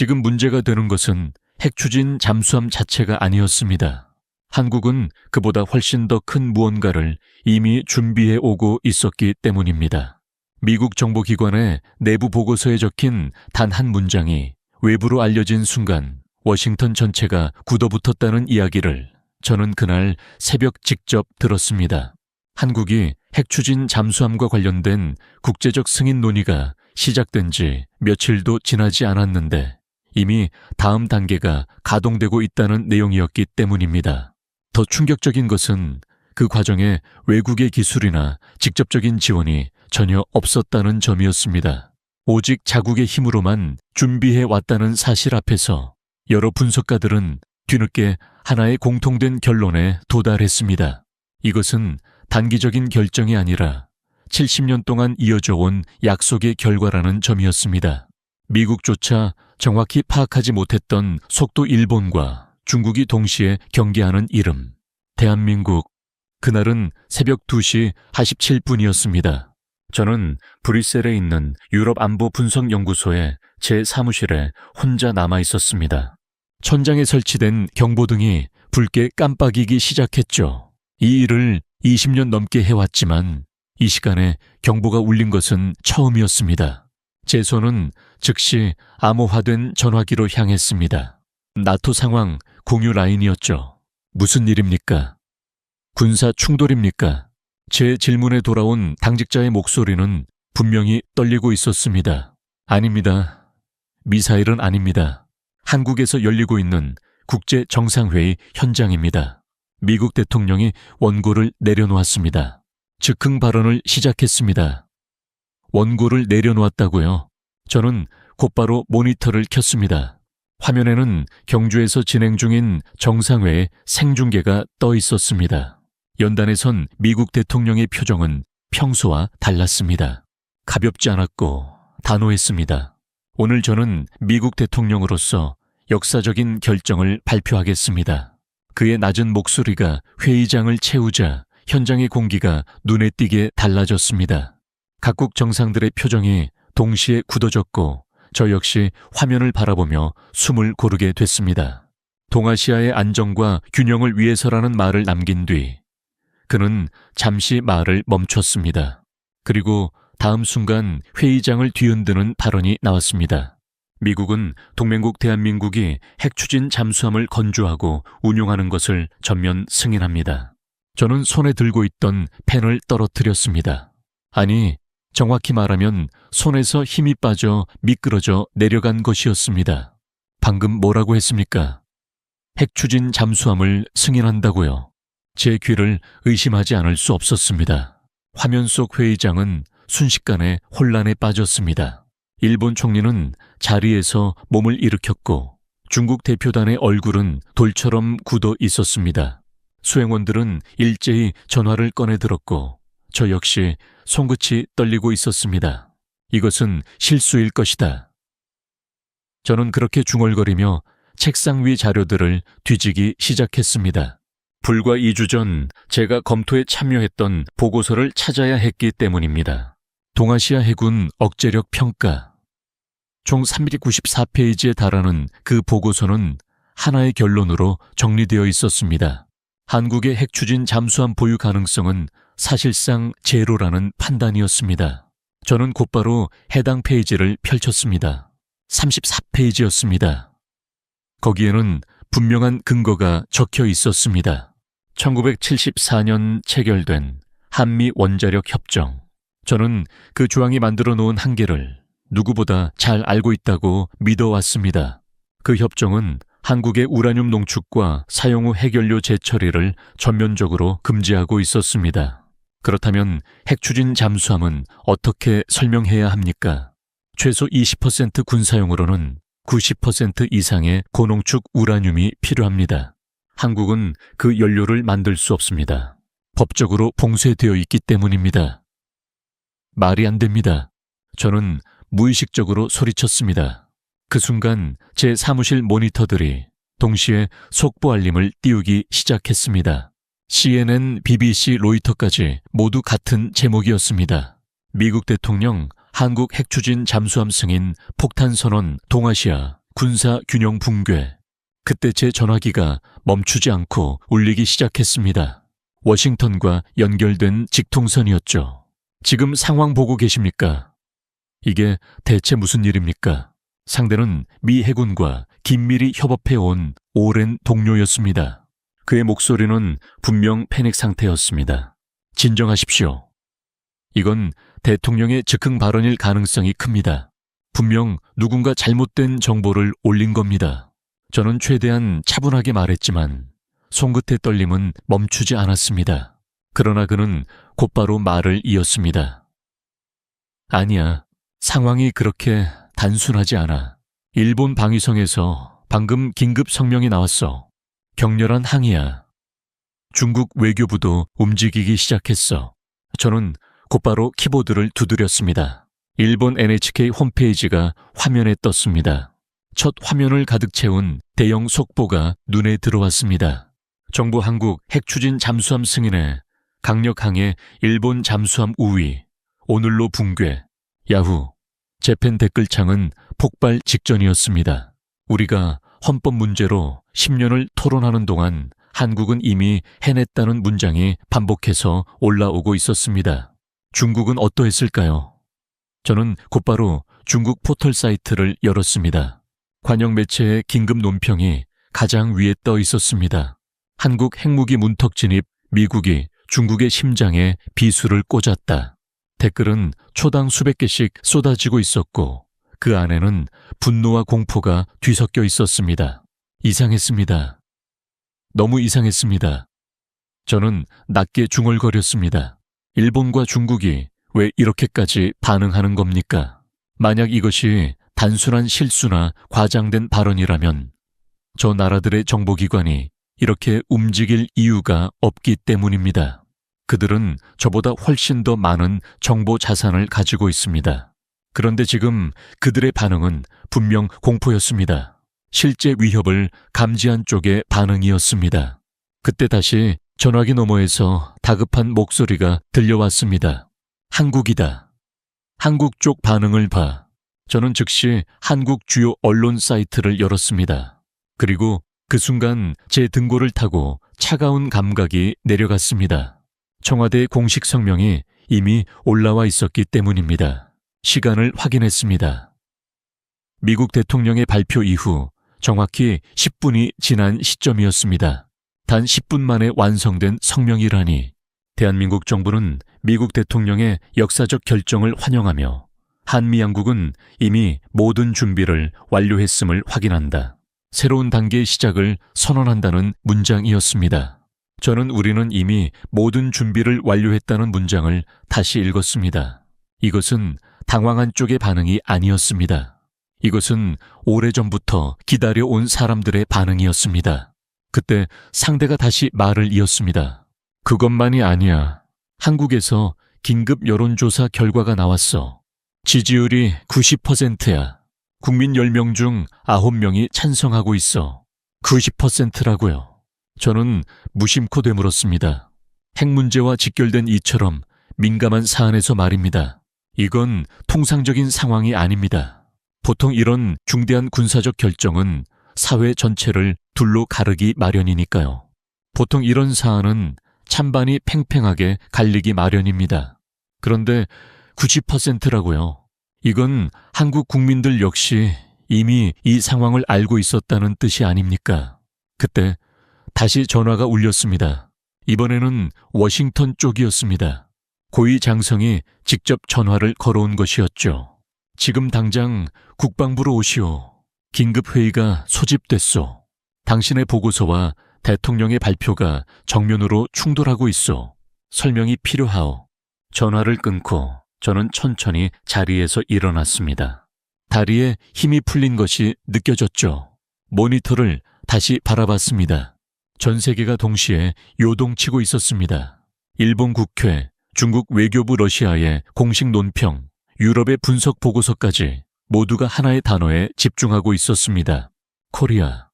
지금 문제가 되는 것은 핵추진 잠수함 자체가 아니었습니다. 한국은 그보다 훨씬 더 큰 무언가를 이미 준비해 오고 있었기 때문입니다. 미국 정보기관의 내부 보고서에 적힌 단 한 문장이 외부로 알려진 순간 워싱턴 전체가 굳어붙었다는 이야기를 저는 그날 새벽 직접 들었습니다. 한국이 핵추진 잠수함과 관련된 국제적 승인 논의가 시작된 지 며칠도 지나지 않았는데 이미 다음 단계가 가동되고 있다는 내용이었기 때문입니다. 더 충격적인 것은 그 과정에 외국의 기술이나 직접적인 지원이 전혀 없었다는 점이었습니다. 오직 자국의 힘으로만 준비해 왔다는 사실 앞에서 여러 분석가들은 뒤늦게 하나의 공통된 결론에 도달했습니다. 이것은 단기적인 결정이 아니라 70년 동안 이어져 온 약속의 결과라는 점이었습니다. 미국조차 정확히 파악하지 못했던 속도 일본과 중국이 동시에 경계하는 이름, 대한민국. 그날은 새벽 2시 47분이었습니다. 저는 브뤼셀에 있는 유럽안보분석연구소의 제 사무실에 혼자 남아 있었습니다. 천장에 설치된 경보등이 붉게 깜빡이기 시작했죠. 이 일을 20년 넘게 해왔지만 이 시간에 경보가 울린 것은 처음이었습니다. 제 손은 즉시 암호화된 전화기로 향했습니다. 나토 상황 공유 라인이었죠. 무슨 일입니까? 군사 충돌입니까? 제 질문에 돌아온 당직자의 목소리는 분명히 떨리고 있었습니다. 아닙니다. 미사일은 아닙니다. 한국에서 열리고 있는 국제 정상회의 현장입니다. 미국 대통령이 원고를 내려놓았습니다. 즉흥 발언을 시작했습니다. 원고를 내려놓았다고요? 저는 곧바로 모니터를 켰습니다. 화면에는 경주에서 진행 중인 정상회의 생중계가 떠 있었습니다. 연단에 선 미국 대통령의 표정은 평소와 달랐습니다. 가볍지 않았고 단호했습니다. 오늘 저는 미국 대통령으로서 역사적인 결정을 발표하겠습니다. 그의 낮은 목소리가 회의장을 채우자 현장의 공기가 눈에 띄게 달라졌습니다. 각국 정상들의 표정이 동시에 굳어졌고 저 역시 화면을 바라보며 숨을 고르게 됐습니다. 동아시아의 안정과 균형을 위해서라는 말을 남긴 뒤 그는 잠시 말을 멈췄습니다. 그리고 다음 순간 회의장을 뒤흔드는 발언이 나왔습니다. 미국은 동맹국 대한민국이 핵추진 잠수함을 건조하고 운용하는 것을 전면 승인합니다. 저는 손에 들고 있던 펜을 떨어뜨렸습니다. 아니, 정확히 말하면 손에서 힘이 빠져 미끄러져 내려간 것이었습니다. 방금 뭐라고 했습니까? 핵추진 잠수함을 승인한다고요. 제 귀를 의심하지 않을 수 없었습니다. 화면 속 회의장은 순식간에 혼란에 빠졌습니다. 일본 총리는 자리에서 몸을 일으켰고 중국 대표단의 얼굴은 돌처럼 굳어 있었습니다. 수행원들은 일제히 전화를 꺼내 들었고 저 역시 손끝이 떨리고 있었습니다. 이것은 실수일 것이다. 저는 그렇게 중얼거리며 책상 위 자료들을 뒤지기 시작했습니다. 불과 2주 전 제가 검토에 참여했던 보고서를 찾아야 했기 때문입니다. 동아시아 해군 억제력 평가. 총 394페이지에 달하는 그 보고서는 하나의 결론으로 정리되어 있었습니다. 한국의 핵추진 잠수함 보유 가능성은 사실상 제로라는 판단이었습니다. 저는 곧바로 해당 페이지를 펼쳤습니다. 34페이지였습니다. 거기에는 분명한 근거가 적혀 있었습니다. 1974년 체결된 한미 원자력 협정. 저는 그 조항이 만들어 놓은 한계를 누구보다 잘 알고 있다고 믿어왔습니다. 그 협정은 한국의 우라늄 농축과 사용 후 핵연료 재처리를 전면적으로 금지하고 있었습니다. 그렇다면 핵추진 잠수함은 어떻게 설명해야 합니까? 최소 20% 군사용으로는 90% 이상의 고농축 우라늄이 필요합니다. 한국은 그 연료를 만들 수 없습니다. 법적으로 봉쇄되어 있기 때문입니다. 말이 안 됩니다. 저는 무의식적으로 소리쳤습니다. 그 순간 제 사무실 모니터들이 동시에 속보 알림을 띄우기 시작했습니다. CNN, BBC, 로이터까지 모두 같은 제목이었습니다. 미국 대통령 한국 핵추진 잠수함 승인 폭탄 선언 동아시아 군사 균형 붕괴. 그때 제 전화기가 멈추지 않고 울리기 시작했습니다. 워싱턴과 연결된 직통선이었죠. 지금 상황 보고 계십니까? 이게 대체 무슨 일입니까? 상대는 미 해군과 긴밀히 협업해온 오랜 동료였습니다. 그의 목소리는 분명 패닉 상태였습니다. 진정하십시오. 이건 대통령의 즉흥 발언일 가능성이 큽니다. 분명 누군가 잘못된 정보를 올린 겁니다. 저는 최대한 차분하게 말했지만 손끝의 떨림은 멈추지 않았습니다. 그러나 그는 곧바로 말을 이었습니다. 아니야, 상황이 그렇게 단순하지 않아. 일본 방위성에서 방금 긴급 성명이 나왔어. 격렬한 항의야. 중국 외교부도 움직이기 시작했어. 저는 곧바로 키보드를 두드렸습니다. 일본 NHK 홈페이지가 화면에 떴습니다. 첫 화면을 가득 채운 대형 속보가 눈에 들어왔습니다. 정부 한국 핵추진 잠수함 승인에 강력 항해 일본 잠수함 우위, 오늘로 붕괴, 야후. 재팬 댓글창은 폭발 직전이었습니다. 우리가 헌법 문제로 10년을 토론하는 동안 한국은 이미 해냈다는 문장이 반복해서 올라오고 있었습니다. 중국은 어떠했을까요? 저는 곧바로 중국 포털 사이트를 열었습니다. 관영 매체의 긴급 논평이 가장 위에 떠 있었습니다. 한국 핵무기 문턱 진입, 미국이 중국의 심장에 비수를 꽂았다. 댓글은 초당 수백 개씩 쏟아지고 있었고 그 안에는 분노와 공포가 뒤섞여 있었습니다. 이상했습니다. 너무 이상했습니다. 저는 낮게 중얼거렸습니다. 일본과 중국이 왜 이렇게까지 반응하는 겁니까? 만약 이것이 단순한 실수나 과장된 발언이라면 저 나라들의 정보기관이 이렇게 움직일 이유가 없기 때문입니다. 그들은 저보다 훨씬 더 많은 정보 자산을 가지고 있습니다. 그런데 지금 그들의 반응은 분명 공포였습니다. 실제 위협을 감지한 쪽의 반응이었습니다. 그때 다시 전화기 너머에서 다급한 목소리가 들려왔습니다. 한국이다. 한국 쪽 반응을 봐. 저는 즉시 한국 주요 언론 사이트를 열었습니다. 그리고 그 순간 제 등골을 타고 차가운 감각이 내려갔습니다. 청와대의 공식 성명이 이미 올라와 있었기 때문입니다. 시간을 확인했습니다. 미국 대통령의 발표 이후 정확히 10분이 지난 시점이었습니다. 단 10분 만에 완성된 성명이라니 대한민국 정부는 미국 대통령의 역사적 결정을 환영하며 한미양국은 이미 모든 준비를 완료했음을 확인한다. 새로운 단계의 시작을 선언한다는 문장이었습니다. 저는 우리는 이미 모든 준비를 완료했다는 문장을 다시 읽었습니다. 이것은 당황한 쪽의 반응이 아니었습니다. 이것은 오래전부터 기다려온 사람들의 반응이었습니다. 그때 상대가 다시 말을 이었습니다. 그것만이 아니야. 한국에서 긴급 여론조사 결과가 나왔어. 지지율이 90%야. 국민 10명 중 9명이 찬성하고 있어. 90%라고요. 저는 무심코 되물었습니다. 핵 문제와 직결된 이처럼 민감한 사안에서 말입니다. 이건 통상적인 상황이 아닙니다. 보통 이런 중대한 군사적 결정은 사회 전체를 둘로 가르기 마련이니까요. 보통 이런 사안은 찬반이 팽팽하게 갈리기 마련입니다. 그런데 90%라고요. 이건 한국 국민들 역시 이미 이 상황을 알고 있었다는 뜻이 아닙니까? 그때 다시 전화가 울렸습니다. 이번에는 워싱턴 쪽이었습니다. 고위 장성이 직접 전화를 걸어온 것이었죠. 지금 당장 국방부로 오시오. 긴급회의가 소집됐소. 당신의 보고서와 대통령의 발표가 정면으로 충돌하고 있어. 설명이 필요하오. 전화를 끊고 저는 천천히 자리에서 일어났습니다. 다리에 힘이 풀린 것이 느껴졌죠. 모니터를 다시 바라봤습니다. 전 세계가 동시에 요동치고 있었습니다. 일본 국회, 중국 외교부 러시아의 공식 논평, 유럽의 분석 보고서까지 모두가 하나의 단어에 집중하고 있었습니다. 코리아.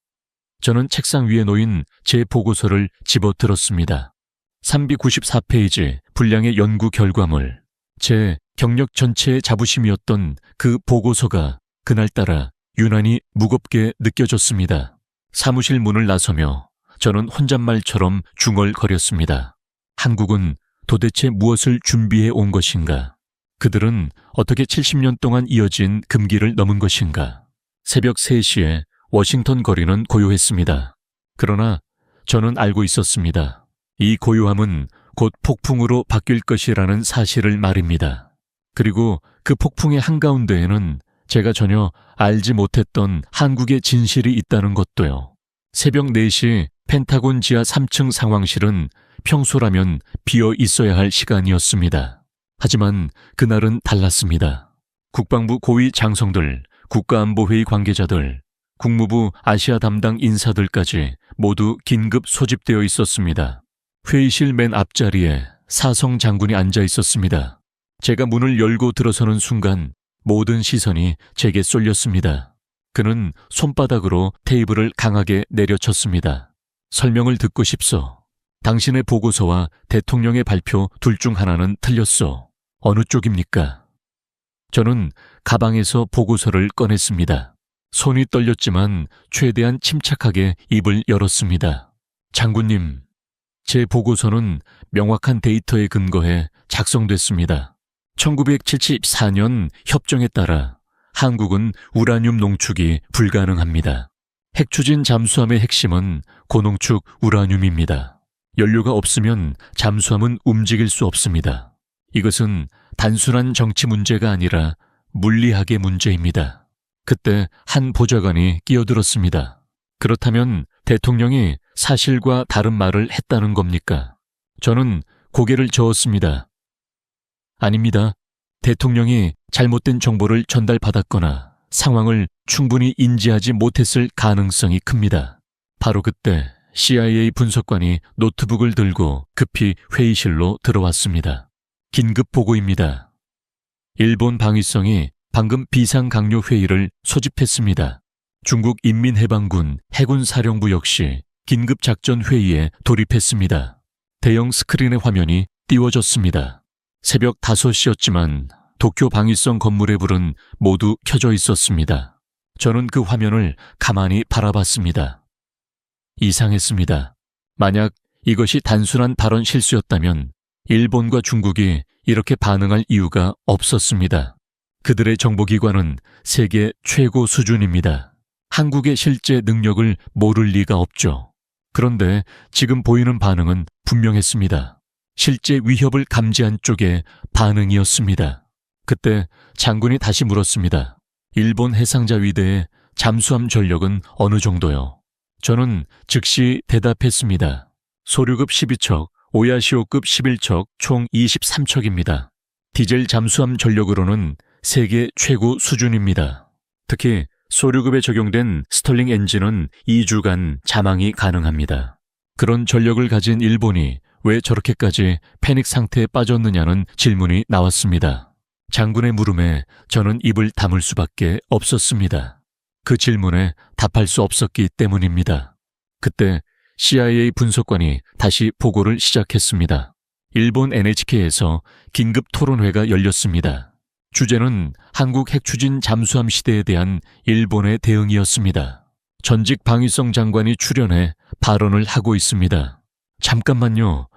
저는 책상 위에 놓인 제 보고서를 집어들었습니다. 394페이지 분량의 연구 결과물. 제 경력 전체의 자부심이었던 그 보고서가 그날따라 유난히 무겁게 느껴졌습니다. 사무실 문을 나서며 저는 혼잣말처럼 중얼거렸습니다. 한국은 도대체 무엇을 준비해 온 것인가? 그들은 어떻게 70년 동안 이어진 금기를 넘은 것인가? 새벽 3시에 워싱턴 거리는 고요했습니다. 그러나 저는 알고 있었습니다. 이 고요함은 곧 폭풍으로 바뀔 것이라는 사실을 말입니다. 그리고 그 폭풍의 한가운데에는 제가 전혀 알지 못했던 한국의 진실이 있다는 것도요. 새벽 4시 펜타곤 지하 3층 상황실은 평소라면 비어 있어야 할 시간이었습니다. 하지만 그날은 달랐습니다. 국방부 고위 장성들, 국가안보회의 관계자들, 국무부 아시아 담당 인사들까지 모두 긴급 소집되어 있었습니다. 회의실 맨 앞자리에 사성 장군이 앉아 있었습니다. 제가 문을 열고 들어서는 순간 모든 시선이 제게 쏠렸습니다. 그는 손바닥으로 테이블을 강하게 내려쳤습니다. 설명을 듣고 싶소. 당신의 보고서와 대통령의 발표 둘 중 하나는 틀렸소. 어느 쪽입니까? 저는 가방에서 보고서를 꺼냈습니다. 손이 떨렸지만 최대한 침착하게 입을 열었습니다. 장군님, 제 보고서는 명확한 데이터에 근거해 작성됐습니다. 1974년 협정에 따라 한국은 우라늄 농축이 불가능합니다. 핵추진 잠수함의 핵심은 고농축 우라늄입니다. 연료가 없으면 잠수함은 움직일 수 없습니다. 이것은 단순한 정치 문제가 아니라 물리학의 문제입니다. 그때 한 보좌관이 끼어들었습니다. 그렇다면 대통령이 사실과 다른 말을 했다는 겁니까? 저는 고개를 저었습니다. 아닙니다. 대통령이 잘못된 정보를 전달받았거나 상황을 충분히 인지하지 못했을 가능성이 큽니다. 바로 그때 CIA 분석관이 노트북을 들고 급히 회의실로 들어왔습니다. 긴급 보고입니다. 일본 방위성이 방금 비상강요 회의를 소집했습니다. 중국 인민해방군 해군사령부 역시 긴급작전회의에 돌입했습니다. 대형 스크린의 화면이 띄워졌습니다. 새벽 5시였지만 도쿄 방위성 건물의 불은 모두 켜져 있었습니다. 저는 그 화면을 가만히 바라봤습니다. 이상했습니다. 만약 이것이 단순한 발언 실수였다면 일본과 중국이 이렇게 반응할 이유가 없었습니다. 그들의 정보기관은 세계 최고 수준입니다. 한국의 실제 능력을 모를 리가 없죠. 그런데 지금 보이는 반응은 분명했습니다. 실제 위협을 감지한 쪽의 반응이었습니다. 그때 장군이 다시 물었습니다. 일본 해상자 위대의 잠수함 전력은 어느 정도요? 저는 즉시 대답했습니다. 소류급 12척, 오야시오급 11척, 총 23척입니다. 디젤 잠수함 전력으로는 세계 최고 수준입니다. 특히 소류급에 적용된 스털링 엔진은 2주간 자망이 가능합니다. 그런 전력을 가진 일본이 왜 저렇게까지 패닉 상태에 빠졌느냐는 질문이 나왔습니다. 장군의 물음에 저는 입을 다물 수밖에 없었습니다. 그 질문에 답할 수 없었기 때문입니다. 그때 CIA 분석관이 다시 보고를 시작했습니다. 일본 NHK에서 긴급 토론회가 열렸습니다. 주제는 한국 핵추진 잠수함 시대에 대한 일본의 대응이었습니다. 전직 방위성 장관이 출연해 발언을 하고 있습니다. 잠깐만요.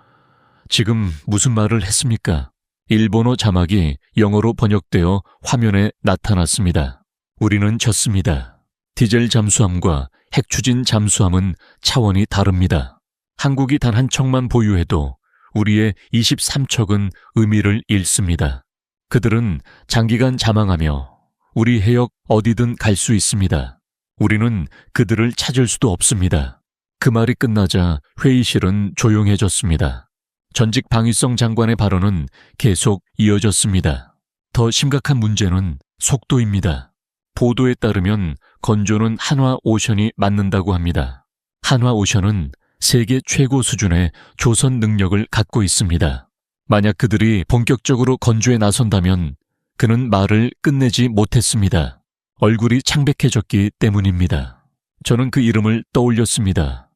지금 무슨 말을 했습니까? 일본어 자막이 영어로 번역되어 화면에 나타났습니다. 우리는 졌습니다. 디젤 잠수함과 핵추진 잠수함은 차원이 다릅니다. 한국이 단 한 척만 보유해도 우리의 23척은 의미를 잃습니다. 그들은 장기간 자망하며 우리 해역 어디든 갈 수 있습니다. 우리는 그들을 찾을 수도 없습니다. 그 말이 끝나자 회의실은 조용해졌습니다. 전직 방위성 장관의 발언은 계속 이어졌습니다. 더 심각한 문제는 속도입니다. 보도에 따르면 건조는 한화오션이 맡는다고 합니다. 한화오션은 세계 최고 수준의 조선 능력을 갖고 있습니다. 만약 그들이 본격적으로 건조에 나선다면 그는 말을 끝내지 못했습니다. 얼굴이 창백해졌기 때문입니다. 저는 그 이름을 떠올렸습니다.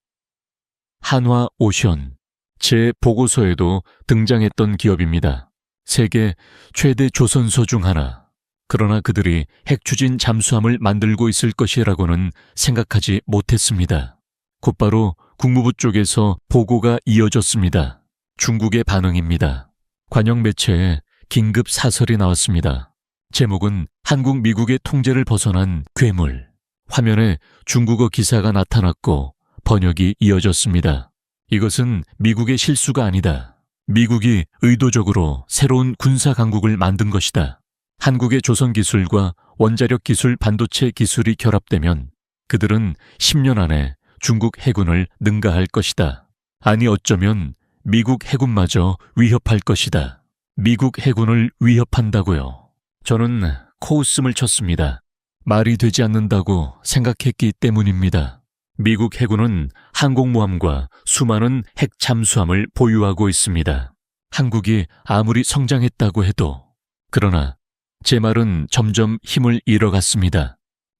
한화오션. 제 보고서에도 등장했던 기업입니다. 세계 최대 조선소 중 하나. 그러나 그들이 핵추진 잠수함을 만들고 있을 것이라고는 생각하지 못했습니다. 곧바로 국무부 쪽에서 보고가 이어졌습니다. 중국의 반응입니다. 관영 매체에 긴급 사설이 나왔습니다. 제목은 한국 미국의 통제를 벗어난 괴물. 화면에 중국어 기사가 나타났고 번역이 이어졌습니다. 이것은 미국의 실수가 아니다. 미국이 의도적으로 새로운 군사 강국을 만든 것이다. 한국의 조선 기술과 원자력 기술, 반도체 기술이 결합되면 그들은 10년 안에 중국 해군을 능가할 것이다. 아니 어쩌면 미국 해군마저 위협할 것이다. 미국 해군을 위협한다고요. 저는 코웃음을 쳤습니다. 말이 되지 않는다고 생각했기 때문입니다. 미국 해군은 항공모함과 수많은 핵 잠수함을 보유하고 있습니다. 한국이 아무리 성장했다고 해도. 그러나 제 말은 점점 힘을 잃어갔습니다.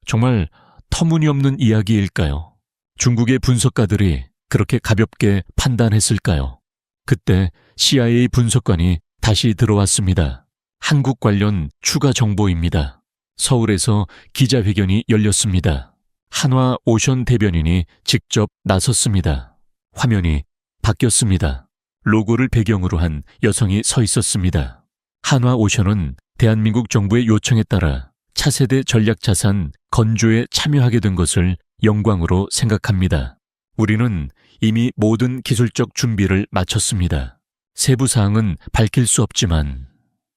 정말 터무니없는 이야기일까요? 중국의 분석가들이 그렇게 가볍게 판단했을까요? 그때 CIA 분석관이 다시 들어왔습니다. 한국 관련 추가 정보입니다. 서울에서 기자회견이 열렸습니다. 한화 오션 대변인이 직접 나섰습니다. 화면이 바뀌었습니다. 로고를 배경으로 한 여성이 서 있었습니다. 한화 오션은 대한민국 정부의 요청에 따라 차세대 전략자산 건조에 참여하게 된 것을 영광으로 생각합니다. 우리는 이미 모든 기술적 준비를 마쳤습니다. 세부 사항은 밝힐 수 없지만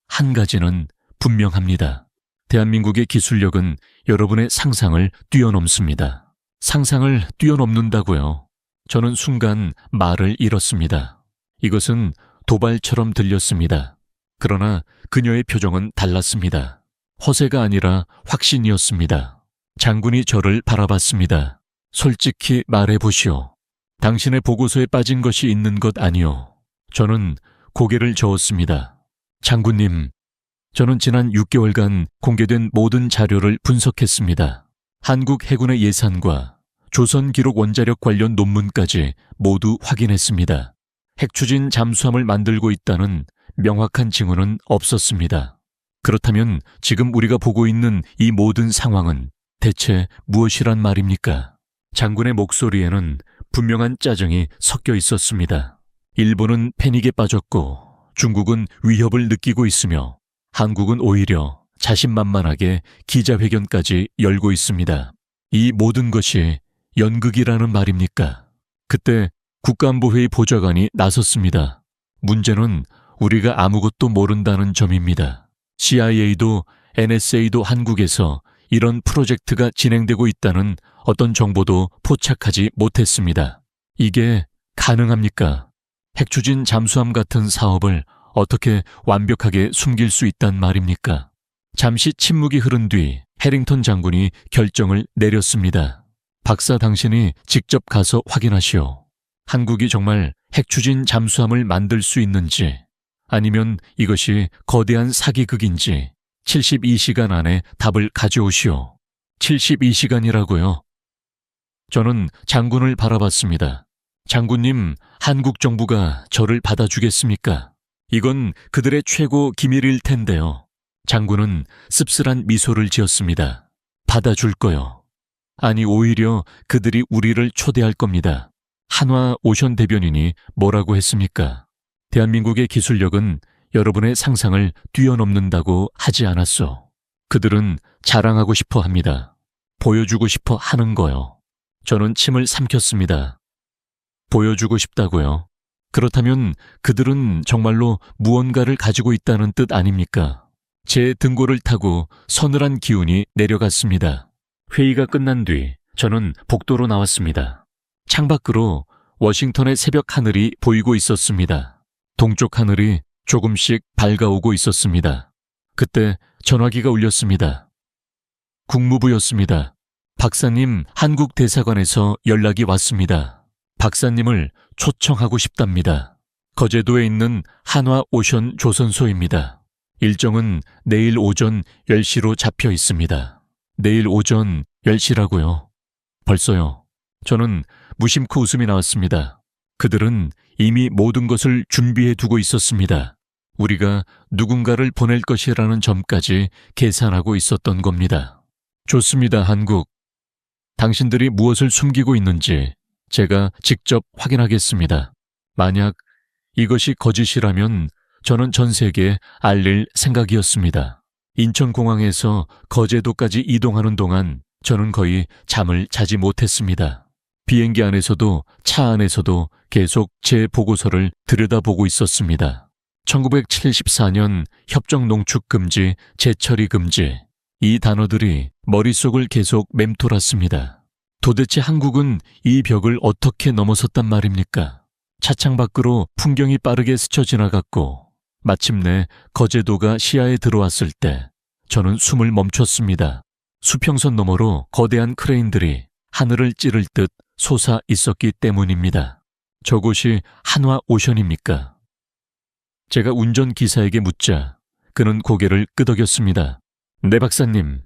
한 가지는 분명합니다. 대한민국의 기술력은 여러분의 상상을 뛰어넘습니다. 상상을 뛰어넘는다고요. 저는 순간 말을 잃었습니다. 이것은 도발처럼 들렸습니다. 그러나 그녀의 표정은 달랐습니다. 허세가 아니라 확신이었습니다. 장군이 저를 바라봤습니다. 솔직히 말해보시오. 당신의 보고서에 빠진 것이 있는 것 아니오. 저는 고개를 저었습니다. 장군님, 저는 지난 6개월간 공개된 모든 자료를 분석했습니다. 한국 해군의 예산과 조선 기록 원자력 관련 논문까지 모두 확인했습니다. 핵추진 잠수함을 만들고 있다는 명확한 징후는 없었습니다. 그렇다면 지금 우리가 보고 있는 이 모든 상황은 대체 무엇이란 말입니까? 장군의 목소리에는 분명한 짜증이 섞여 있었습니다. 일본은 패닉에 빠졌고 중국은 위협을 느끼고 있으며 한국은 오히려 자신만만하게 기자회견까지 열고 있습니다. 이 모든 것이 연극이라는 말입니까? 그때 국가안보회의 보좌관이 나섰습니다. 문제는 우리가 아무것도 모른다는 점입니다. CIA도 NSA도 한국에서 이런 프로젝트가 진행되고 있다는 어떤 정보도 포착하지 못했습니다. 이게 가능합니까? 핵추진 잠수함 같은 사업을 어떻게 완벽하게 숨길 수 있단 말입니까? 잠시 침묵이 흐른 뒤 해링턴 장군이 결정을 내렸습니다. 박사 당신이 직접 가서 확인하시오. 한국이 정말 핵추진 잠수함을 만들 수 있는지 아니면 이것이 거대한 사기극인지 72시간 안에 답을 가져오시오. 72시간이라고요? 저는 장군을 바라봤습니다. 장군님, 한국 정부가 저를 받아주겠습니까? 이건 그들의 최고 기밀일 텐데요. 장군은 씁쓸한 미소를 지었습니다. 받아줄 거요. 아니, 오히려 그들이 우리를 초대할 겁니다. 한화 오션 대변인이 뭐라고 했습니까? 대한민국의 기술력은 여러분의 상상을 뛰어넘는다고 하지 않았소. 그들은 자랑하고 싶어 합니다. 보여주고 싶어 하는 거요. 저는 침을 삼켰습니다. 보여주고 싶다고요? 그렇다면 그들은 정말로 무언가를 가지고 있다는 뜻 아닙니까? 제 등골을 타고 서늘한 기운이 내려갔습니다. 회의가 끝난 뒤 저는 복도로 나왔습니다. 창밖으로 워싱턴의 새벽 하늘이 보이고 있었습니다. 동쪽 하늘이 조금씩 밝아오고 있었습니다. 그때 전화기가 울렸습니다. 국무부였습니다. 박사님, 한국 대사관에서 연락이 왔습니다. 박사님을 초청하고 싶답니다. 거제도에 있는 한화 오션 조선소입니다. 일정은 내일 오전 10시로 잡혀 있습니다. 내일 오전 10시라고요? 벌써요. 저는 무심코 웃음이 나왔습니다. 그들은 이미 모든 것을 준비해 두고 있었습니다. 우리가 누군가를 보낼 것이라는 점까지 계산하고 있었던 겁니다. 좋습니다, 한국. 당신들이 무엇을 숨기고 있는지 제가 직접 확인하겠습니다. 만약 이것이 거짓이라면 저는 전 세계에 알릴 생각이었습니다. 인천공항에서 거제도까지 이동하는 동안 저는 거의 잠을 자지 못했습니다. 비행기 안에서도 차 안에서도 계속 제 보고서를 들여다보고 있었습니다. 1974년 협정 농축 금지, 재처리 금지, 이 단어들이 머릿속을 계속 맴돌았습니다. 도대체 한국은 이 벽을 어떻게 넘어섰단 말입니까? 차창 밖으로 풍경이 빠르게 스쳐 지나갔고 마침내 거제도가 시야에 들어왔을 때 저는 숨을 멈췄습니다. 수평선 너머로 거대한 크레인들이 하늘을 찌를 듯 솟아 있었기 때문입니다. 저곳이 한화오션입니까? 제가 운전기사에게 묻자 그는 고개를 끄덕였습니다. 네, 박사님.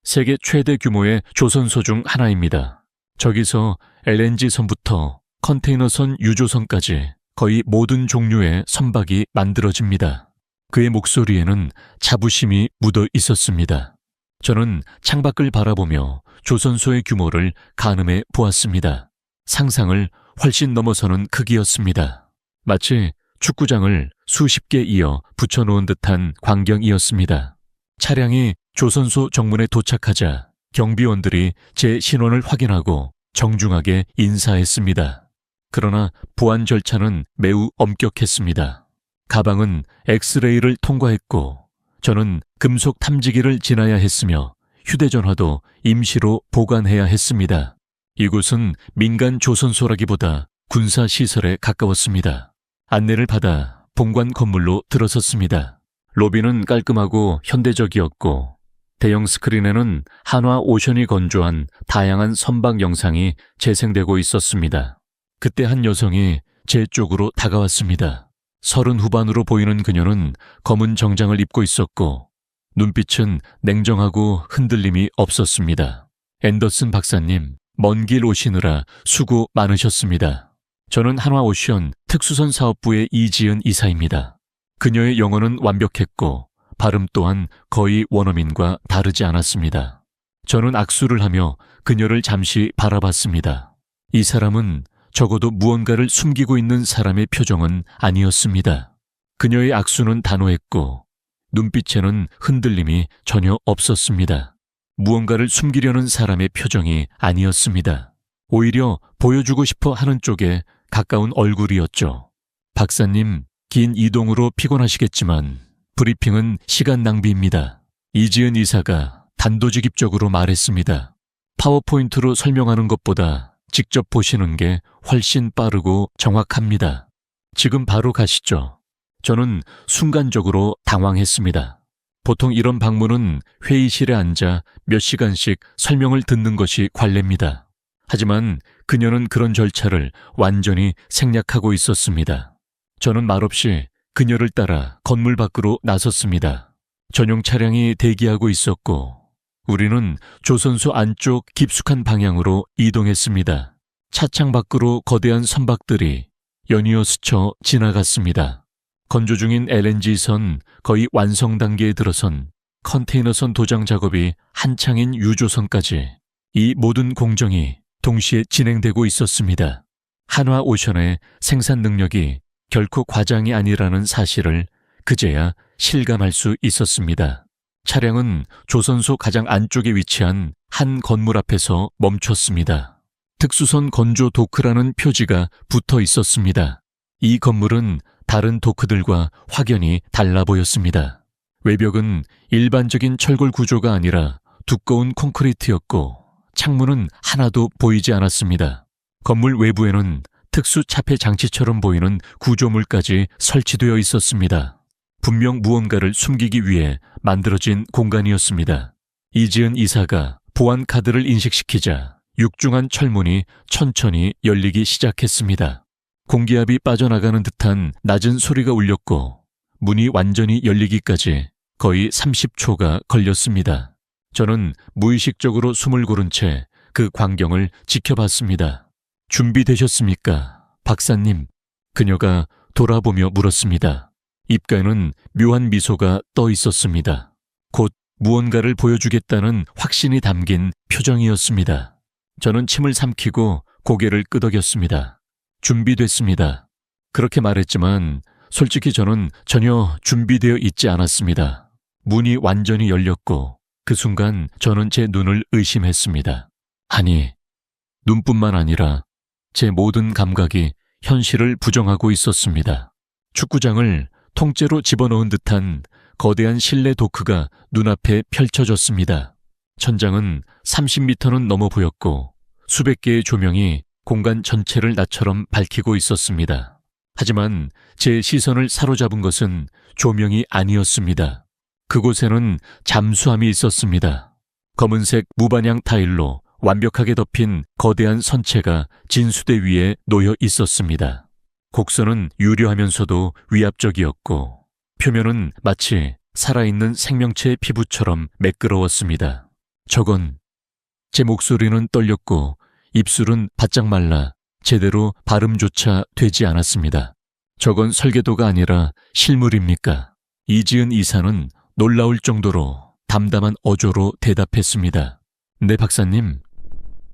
세계 최대 규모의 조선소 중 하나입니다. 저기서 LNG선부터 컨테이너선, 유조선까지 거의 모든 종류의 선박이 만들어집니다. 그의 목소리에는 자부심이 묻어 있었습니다. 저는 창밖을 바라보며 조선소의 규모를 가늠해 보았습니다. 상상을 훨씬 넘어서는 크기였습니다. 마치 축구장을 수십 개 이어 붙여놓은 듯한 광경이었습니다. 차량이 조선소 정문에 도착하자 경비원들이 제 신원을 확인하고 정중하게 인사했습니다. 그러나 보안 절차는 매우 엄격했습니다. 가방은 엑스레이를 통과했고 저는 금속 탐지기를 지나야 했으며 휴대전화도 임시로 보관해야 했습니다. 이곳은 민간 조선소라기보다 군사시설에 가까웠습니다. 안내를 받아 본관 건물로 들어섰습니다. 로비는 깔끔하고 현대적이었고 대형 스크린에는 한화오션이 건조한 다양한 선박 영상이 재생되고 있었습니다. 그때 한 여성이 제 쪽으로 다가왔습니다. 30 후반으로 보이는 그녀는 검은 정장을 입고 있었고 눈빛은 냉정하고 흔들림이 없었습니다. 앤더슨 박사님, 먼 길 오시느라 수고 많으셨습니다. 저는 한화오션 특수선 사업부의 이지은 이사입니다. 그녀의 영어는 완벽했고 발음 또한 거의 원어민과 다르지 않았습니다. 저는 악수를 하며 그녀를 잠시 바라봤습니다. 이 사람은 적어도 무언가를 숨기고 있는 사람의 표정은 아니었습니다. 그녀의 악수는 단호했고 눈빛에는 흔들림이 전혀 없었습니다. 무언가를 숨기려는 사람의 표정이 아니었습니다. 오히려 보여주고 싶어 하는 쪽에 가까운 얼굴이었죠. 박사님, 긴 이동으로 피곤하시겠지만 브리핑은 시간 낭비입니다. 이지은 이사가 단도직입적으로 말했습니다. 파워포인트로 설명하는 것보다 직접 보시는 게 훨씬 빠르고 정확합니다. 지금 바로 가시죠. 저는 순간적으로 당황했습니다. 보통 이런 방문은 회의실에 앉아 몇 시간씩 설명을 듣는 것이 관례입니다. 하지만 그녀는 그런 절차를 완전히 생략하고 있었습니다. 저는 말없이 그녀를 따라 건물 밖으로 나섰습니다. 전용 차량이 대기하고 있었고 우리는 조선소 안쪽 깊숙한 방향으로 이동했습니다. 차창 밖으로 거대한 선박들이 연이어 스쳐 지나갔습니다. 건조 중인 LNG선 거의 완성 단계에 들어선 컨테이너선 도장 작업이 한창인 유조선까지 이 모든 공정이 동시에 진행되고 있었습니다. 한화오션의 생산 능력이 결코 과장이 아니라는 사실을 그제야 실감할 수 있었습니다. 차량은 조선소 가장 안쪽에 위치한 한 건물 앞에서 멈췄습니다. 특수선 건조 도크라는 표지가 붙어 있었습니다. 이 건물은 다른 도크들과 확연히 달라 보였습니다. 외벽은 일반적인 철골 구조가 아니라 두꺼운 콘크리트였고 창문은 하나도 보이지 않았습니다. 건물 외부에는 특수 차폐 장치처럼 보이는 구조물까지 설치되어 있었습니다. 분명 무언가를 숨기기 위해 만들어진 공간이었습니다. 이지은 이사가 보안 카드를 인식시키자 육중한 철문이 천천히 열리기 시작했습니다. 공기압이 빠져나가는 듯한 낮은 소리가 울렸고 문이 완전히 열리기까지 거의 30초가 걸렸습니다. 저는 무의식적으로 숨을 고른 채 그 광경을 지켜봤습니다. 준비되셨습니까, 박사님? 그녀가 돌아보며 물었습니다. 입가에는 묘한 미소가 떠 있었습니다. 곧 무언가를 보여주겠다는 확신이 담긴 표정이었습니다. 저는 침을 삼키고 고개를 끄덕였습니다. 준비됐습니다. 그렇게 말했지만 솔직히 저는 전혀 준비되어 있지 않았습니다. 문이 완전히 열렸고 그 순간 저는 제 눈을 의심했습니다. 아니, 눈뿐만 아니라 제 모든 감각이 현실을 부정하고 있었습니다. 축구장을 통째로 집어넣은 듯한 거대한 실내 도크가 눈앞에 펼쳐졌습니다. 천장은 30m는 넘어 보였고 수백 개의 조명이 공간 전체를 나처럼 밝히고 있었습니다. 하지만 제 시선을 사로잡은 것은 조명이 아니었습니다. 그곳에는 잠수함이 있었습니다. 검은색 무반향 타일로 완벽하게 덮인 거대한 선체가 진수대 위에 놓여 있었습니다. 곡선은 유려하면서도 위압적이었고 표면은 마치 살아있는 생명체의 피부처럼 매끄러웠습니다. 제 목소리는 떨렸고 입술은 바짝 말라 제대로 발음조차 되지 않았습니다. 저건 설계도가 아니라 실물입니까? 이지은 이사는 놀라울 정도로 담담한 어조로 대답했습니다. 네, 박사님.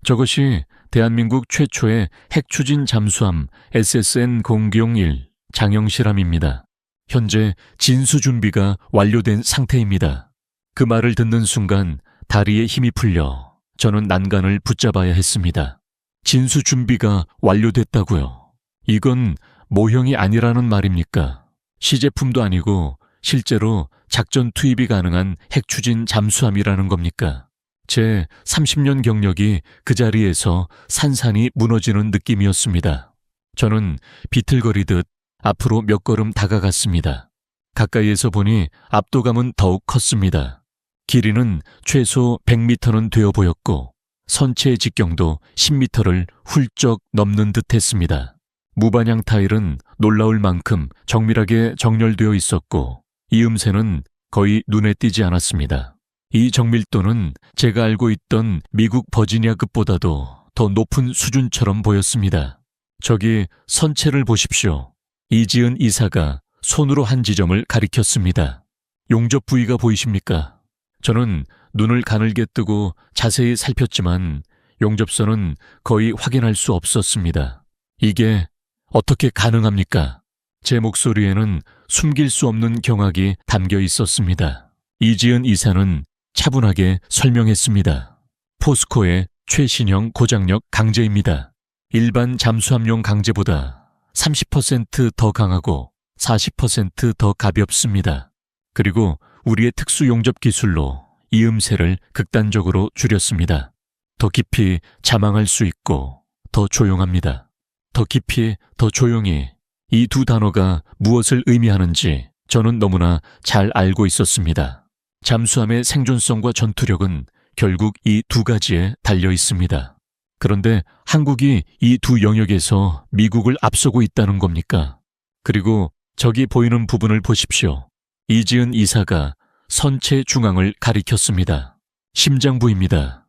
저것이 대한민국 최초의 핵추진 잠수함 SSN-001 장영실함입니다. 현재 진수 준비가 완료된 상태입니다. 그 말을 듣는 순간 다리에 힘이 풀려 저는 난간을 붙잡아야 했습니다. 진수 준비가 완료됐다고요? 이건 모형이 아니라는 말입니까? 시제품도 아니고 실제로 작전 투입이 가능한 핵추진 잠수함이라는 겁니까? 제 30년 경력이 그 자리에서 산산이 무너지는 느낌이었습니다. 저는 비틀거리듯 앞으로 몇 걸음 다가갔습니다. 가까이에서 보니 압도감은 더욱 컸습니다. 길이는 최소 100m는 되어 보였고 선체의 직경도 10m를 훌쩍 넘는 듯 했습니다. 무반향 타일은 놀라울 만큼 정밀하게 정렬되어 있었고 이음새는 거의 눈에 띄지 않았습니다. 이 정밀도는 제가 알고 있던 미국 버지니아급보다도 더 높은 수준처럼 보였습니다. 저기 선체를 보십시오. 이지은 이사가 손으로 한 지점을 가리켰습니다. 용접 부위가 보이십니까? 저는 눈을 가늘게 뜨고 자세히 살폈지만 용접선은 거의 확인할 수 없었습니다. 이게 어떻게 가능합니까? 제 목소리에는 숨길 수 없는 경악이 담겨 있었습니다. 이지은 이사는 차분하게 설명했습니다. 포스코의 최신형 고장력 강제입니다. 일반 잠수함용 강제보다 30% 더 강하고 40% 더 가볍습니다. 그리고 우리의 특수 용접 기술로 이음새를 극단적으로 줄였습니다. 더 깊이 자망할 수 있고 더 조용합니다. 더 깊이, 더 조용히 이 두 단어가 무엇을 의미하는지 저는 너무나 잘 알고 있었습니다. 잠수함의 생존성과 전투력은 결국 이 두 가지에 달려 있습니다. 그런데 한국이 이 두 영역에서 미국을 앞서고 있다는 겁니까? 그리고 저기 보이는 부분을 보십시오. 이지은 이사가 선체 중앙을 가리켰습니다. 심장부입니다.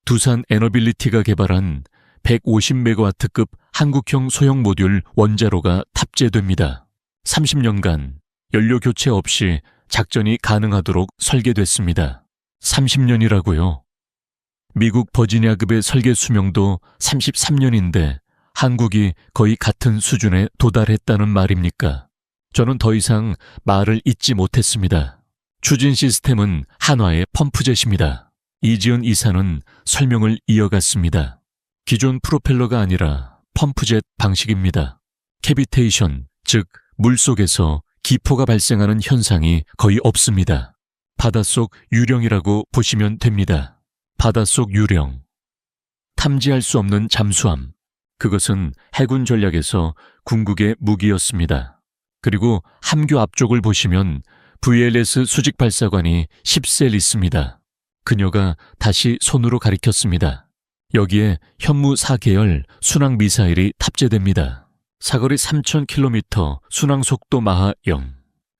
두산 에너빌리티가 개발한 150메가와트급 한국형 소형 모듈 원자로가 탑재됩니다. 30년간 연료 교체 없이 작전이 가능하도록 설계됐습니다. 30년이라고요? 미국 버지니아급의 설계 수명도 33년인데 한국이 거의 같은 수준에 도달했다는 말입니까? 저는 더 이상 말을 잇지 못했습니다. 추진 시스템은 한화의 펌프젯입니다. 이지은 이사는 설명을 이어갔습니다. 기존 프로펠러가 아니라 펌프젯 방식입니다. 캐비테이션, 즉 물속에서 기포가 발생하는 현상이 거의 없습니다. 바닷속 유령이라고 보시면 됩니다. 바닷속 유령. 탐지할 수 없는 잠수함. 그것은 해군 전략에서 궁극의 무기였습니다. 그리고 함교 앞쪽을 보시면 VLS 수직 발사관이 10셀 있습니다. 그녀가 다시 손으로 가리켰습니다. 여기에 현무 4계열 순항 미사일이 탑재됩니다. 사거리 3000km, 순항 속도 마하 0.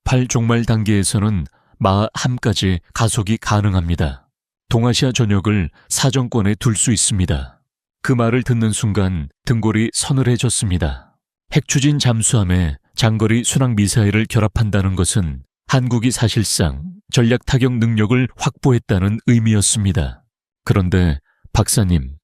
8종말 단계에서는 마하 1까지 가속이 가능합니다. 동아시아 전역을 사정권에 둘 수 있습니다. 그 말을 듣는 순간 등골이 서늘해졌습니다. 핵추진 잠수함에 장거리 순항 미사일을 결합한다는 것은 한국이 사실상 전략 타격 능력을 확보했다는 의미였습니다. 그런데 박사님,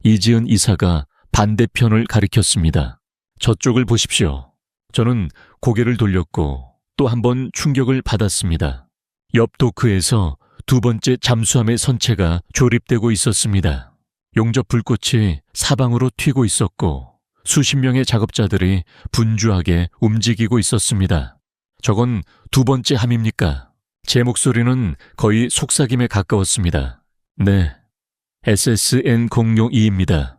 이지은 이사가 반대편을 가리켰습니다. 저쪽을 보십시오. 저는 고개를 돌렸고 또 한 번 충격을 받았습니다. 옆 도크에서 두 번째 잠수함의 선체가 조립되고 있었습니다. 용접 불꽃이 사방으로 튀고 있었고 수십 명의 작업자들이 분주하게 움직이고 있었습니다. 저건 두 번째 함입니까? 제 목소리는 거의 속삭임에 가까웠습니다. 네, SSN-002입니다.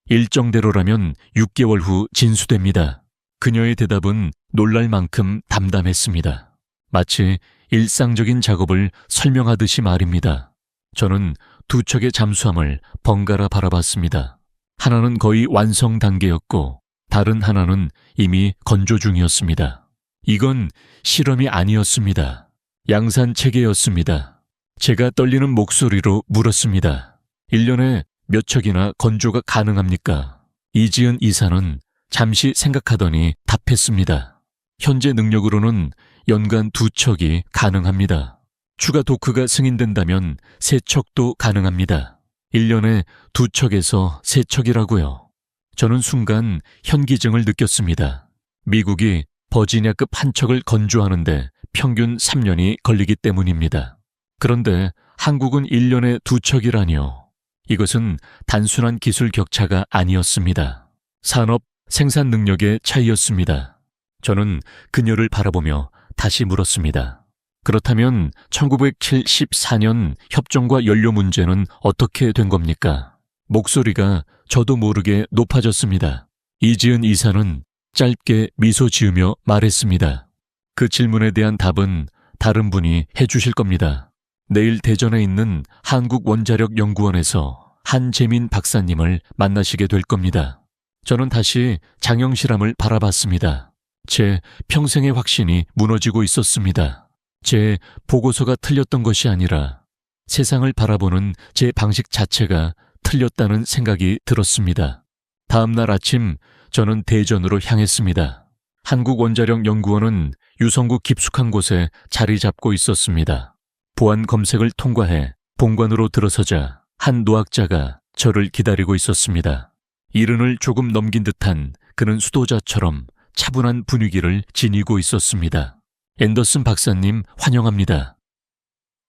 일정대로라면 6개월 후 진수됩니다. 그녀의 대답은 놀랄 만큼 담담했습니다. 마치 일상적인 작업을 설명하듯이 말입니다. 저는 두 척의 잠수함을 번갈아 바라봤습니다. 하나는 거의 완성 단계였고 다른 하나는 이미 건조 중이었습니다. 이건 실험이 아니었습니다. 양산 체계였습니다. 제가 떨리는 목소리로 물었습니다. 1년에 몇 척이나 건조가 가능합니까? 이지은 이사는 잠시 생각하더니 답했습니다. 현재 능력으로는 연간 2척이 가능합니다. 추가 도크가 승인된다면 3척도 가능합니다. 1년에 2척에서 3척이라고요. 저는 순간 현기증을 느꼈습니다. 미국이 버지니아급 한 척을 건조하는데 평균 3년이 걸리기 때문입니다. 그런데 한국은 1년에 2척이라니요. 이것은 단순한 기술 격차가 아니었습니다. 산업 생산 능력의 차이였습니다. 저는 그녀를 바라보며 다시 물었습니다. 그렇다면 1974년 협정과 연료 문제는 어떻게 된 겁니까? 목소리가 저도 모르게 높아졌습니다. 이지은 이사는 짧게 미소 지으며 말했습니다. 그 질문에 대한 답은 다른 분이 해주실 겁니다. 내일 대전에 있는 한국원자력연구원에서 한재민 박사님을 만나시게 될 겁니다. 저는 다시 장영실함을 바라봤습니다. 제 평생의 확신이 무너지고 있었습니다. 제 보고서가 틀렸던 것이 아니라 세상을 바라보는 제 방식 자체가 틀렸다는 생각이 들었습니다. 다음 날 아침 저는 대전으로 향했습니다. 한국원자력연구원은 유성구 깊숙한 곳에 자리 잡고 있었습니다. 보안 검색을 통과해 본관으로 들어서자 한 노학자가 저를 기다리고 있었습니다. 이른을 조금 넘긴 듯한 그는 수도자처럼 차분한 분위기를 지니고 있었습니다. 앤더슨 박사님 환영합니다.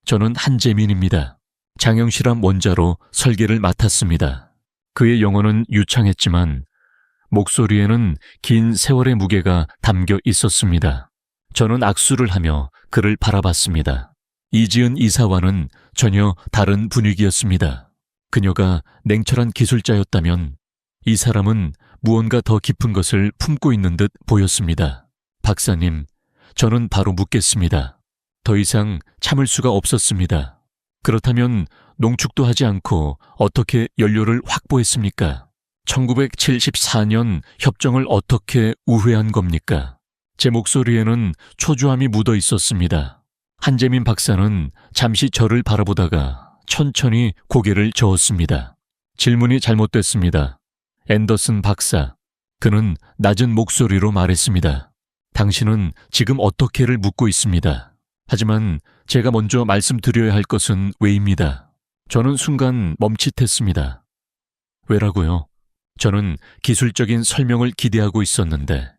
저는 한재민입니다. 장영실함 원자로 설계를 맡았습니다. 그의 영어는 유창했지만 목소리에는 긴 세월의 무게가 담겨 있었습니다. 저는 악수를 하며 그를 바라봤습니다. 이지은 이사와는 전혀 다른 분위기였습니다. 그녀가 냉철한 기술자였다면 이 사람은 무언가 더 깊은 것을 품고 있는 듯 보였습니다. 박사님, 저는 바로 묻겠습니다. 더 이상 참을 수가 없었습니다. 그렇다면 농축도 하지 않고 어떻게 연료를 확보했습니까? 1974년 협정을 어떻게 우회한 겁니까? 제 목소리에는 초조함이 묻어 있었습니다. 한재민 박사는 잠시 저를 바라보다가 천천히 고개를 저었습니다. 질문이 잘못됐습니다. 앤더슨 박사, 그는 낮은 목소리로 말했습니다. 당신은 지금 어떻게를 묻고 있습니다. 하지만 제가 먼저 말씀드려야 할 것은 왜입니다. 저는 순간 멈칫했습니다. 왜라고요? 저는 기술적인 설명을 기대하고 있었는데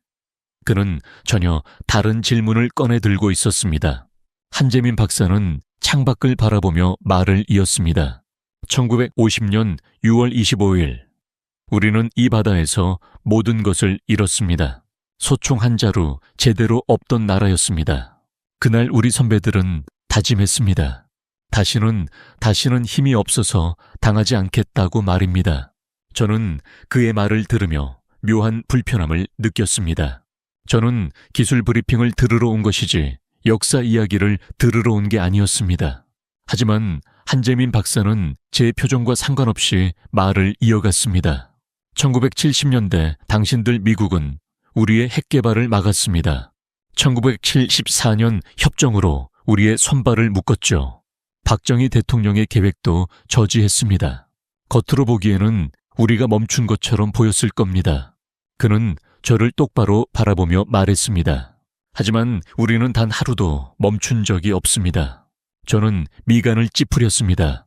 그는 전혀 다른 질문을 꺼내 들고 있었습니다. 한재민 박사는 창밖을 바라보며 말을 이었습니다. 1950년 6월 25일 우리는 이 바다에서 모든 것을 잃었습니다. 소총 한 자루 제대로 없던 나라였습니다. 그날 우리 선배들은 다짐했습니다. 다시는 힘이 없어서 당하지 않겠다고 말입니다. 저는 그의 말을 들으며 묘한 불편함을 느꼈습니다. 저는 기술 브리핑을 들으러 온 것이지 역사 이야기를 들으러 온 게 아니었습니다. 하지만 한재민 박사는 제 표정과 상관없이 말을 이어갔습니다. 1970년대 당신들 미국은 우리의 핵 개발을 막았습니다. 1974년 협정으로 우리의 손발을 묶었죠. 박정희 대통령의 계획도 저지했습니다. 겉으로 보기에는 우리가 멈춘 것처럼 보였을 겁니다. 그는 저를 똑바로 바라보며 말했습니다. 하지만 우리는 단 하루도 멈춘 적이 없습니다. 저는 미간을 찌푸렸습니다.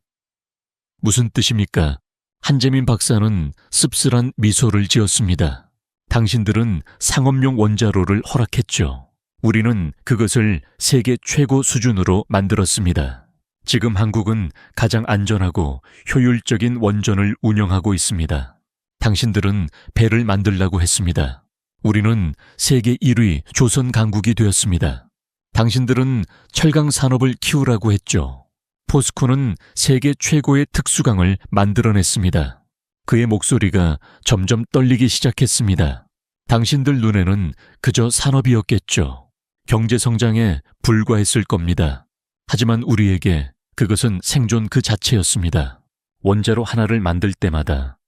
무슨 뜻입니까? 한재민 박사는 씁쓸한 미소를 지었습니다. 당신들은 상업용 원자로를 허락했죠. 우리는 그것을 세계 최고 수준으로 만들었습니다. 지금 한국은 가장 안전하고 효율적인 원전을 운영하고 있습니다. 당신들은 배를 만들라고 했습니다. 우리는 세계 1위 조선 강국이 되었습니다. 당신들은 철강 산업을 키우라고 했죠. 포스코는 세계 최고의 특수강을 만들어냈습니다. 그의 목소리가 점점 떨리기 시작했습니다. 당신들 눈에는 그저 산업이었겠죠. 경제성장에 불과했을 겁니다. 하지만 우리에게 그것은 생존 그 자체였습니다. 원자로 하나를 만들 때마다,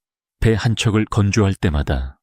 배 한 척을 건조할 때마다,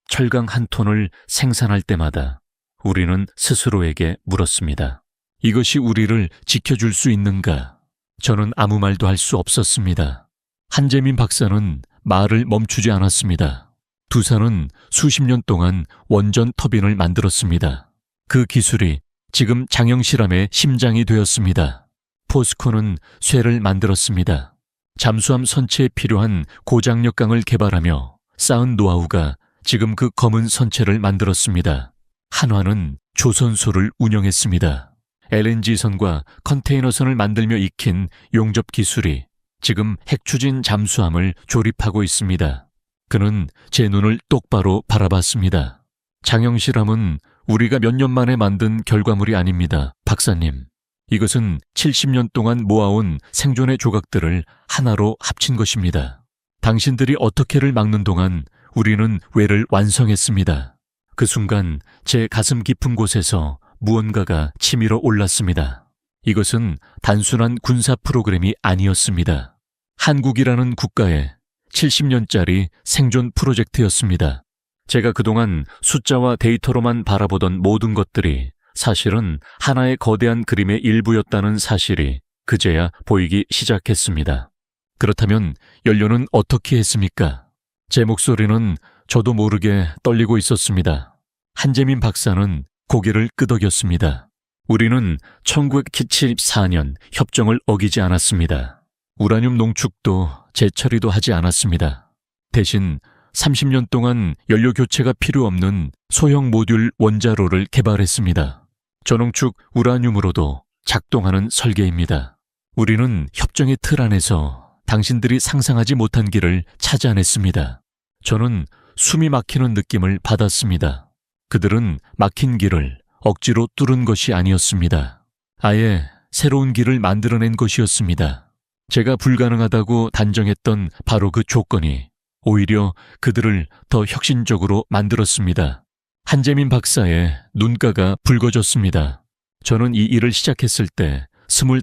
철강 한 톤을 생산할 때마다 우리는 스스로에게 물었습니다. 이것이 우리를 지켜줄 수 있는가? 저는 아무 말도 할 수 없었습니다. 한재민 박사는 말을 멈추지 않았습니다. 두산은 수십 년 동안 원전 터빈을 만들었습니다. 그 기술이 지금 장영실함의 심장이 되었습니다. 포스코는 쇠를 만들었습니다. 잠수함 선체에 필요한 고장력강을 개발하며 쌓은 노하우가 지금 그 검은 선체를 만들었습니다. 한화는 조선소를 운영했습니다. LNG선과 컨테이너선을 만들며 익힌 용접 기술이 지금 핵추진 잠수함을 조립하고 있습니다. 그는 제 눈을 똑바로 바라봤습니다. 장영실함은 우리가 몇 년 만에 만든 결과물이 아닙니다, 박사님. 이것은 70년 동안 모아온 생존의 조각들을 하나로 합친 것입니다. 당신들이 어떻게를 막는 동안 우리는 외를 완성했습니다. 그 순간 제 가슴 깊은 곳에서 무언가가 치밀어 올랐습니다. 이것은 단순한 군사 프로그램이 아니었습니다. 한국이라는 국가의 70년짜리 생존 프로젝트였습니다. 제가 그동안 숫자와 데이터로만 바라보던 모든 것들이 사실은 하나의 거대한 그림의 일부였다는 사실이 그제야 보이기 시작했습니다. 그렇다면 연료는 어떻게 했습니까? 제 목소리는 저도 모르게 떨리고 있었습니다. 한재민 박사는 고개를 끄덕였습니다. 우리는 1974년 협정을 어기지 않았습니다. 우라늄 농축도 재처리도 하지 않았습니다. 대신 30년 동안 연료 교체가 필요 없는 소형 모듈 원자로를 개발했습니다. 저농축 우라늄으로도 작동하는 설계입니다. 우리는 협정의 틀 안에서 당신들이 상상하지 못한 길을 찾아냈습니다. 저는 숨이 막히는 느낌을 받았습니다. 그들은 막힌 길을 억지로 뚫은 것이 아니었습니다. 아예 새로운 길을 만들어낸 것이었습니다. 제가 불가능하다고 단정했던 바로 그 조건이 오히려 그들을 더 혁신적으로 만들었습니다. 한재민 박사의 눈가가 붉어졌습니다. 저는 이 일을 시작했을 때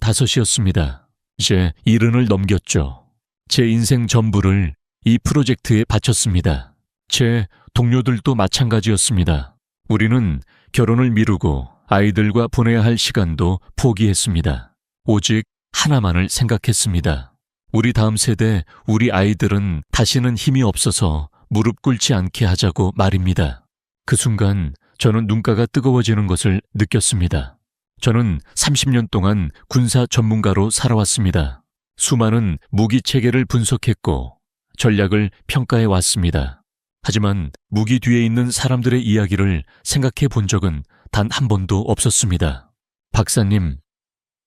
25이었습니다. 이제 70을 넘겼죠. 제 인생 전부를 이 프로젝트에 바쳤습니다. 제 동료들도 마찬가지였습니다. 우리는 결혼을 미루고 아이들과 보내야 할 시간도 포기했습니다. 오직 하나만을 생각했습니다. 우리 다음 세대, 우리 아이들은 다시는 힘이 없어서 무릎 꿇지 않게 하자고 말입니다. 그 순간 저는 눈가가 뜨거워지는 것을 느꼈습니다. 저는 30년 동안 군사 전문가로 살아왔습니다. 수많은 무기 체계를 분석했고 전략을 평가해 왔습니다. 하지만 무기 뒤에 있는 사람들의 이야기를 생각해 본 적은 단 한 번도 없었습니다. 박사님,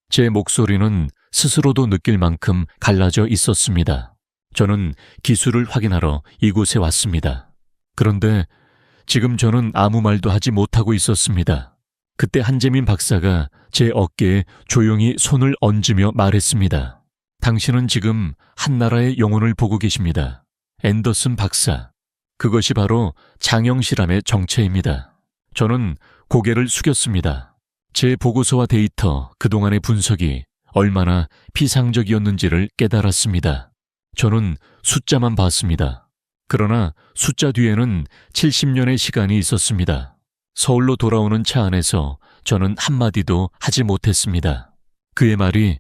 제 목소리는 스스로도 느낄 만큼 갈라져 있었습니다. 저는 기술을 확인하러 이곳에 왔습니다. 그런데 지금 저는 아무 말도 하지 못하고 있었습니다. 그때 한재민 박사가 제 어깨에 조용히 손을 얹으며 말했습니다. 당신은 지금 한나라의 영혼을 보고 계십니다. 앤더슨 박사. 그것이 바로 장영실함의 정체입니다. 저는 고개를 숙였습니다. 제 보고서와 데이터, 그동안의 분석이 얼마나 피상적이었는지를 깨달았습니다. 저는 숫자만 봤습니다. 그러나 숫자 뒤에는 70년의 시간이 있었습니다. 서울로 돌아오는 차 안에서 저는 한마디도 하지 못했습니다. 그의 말이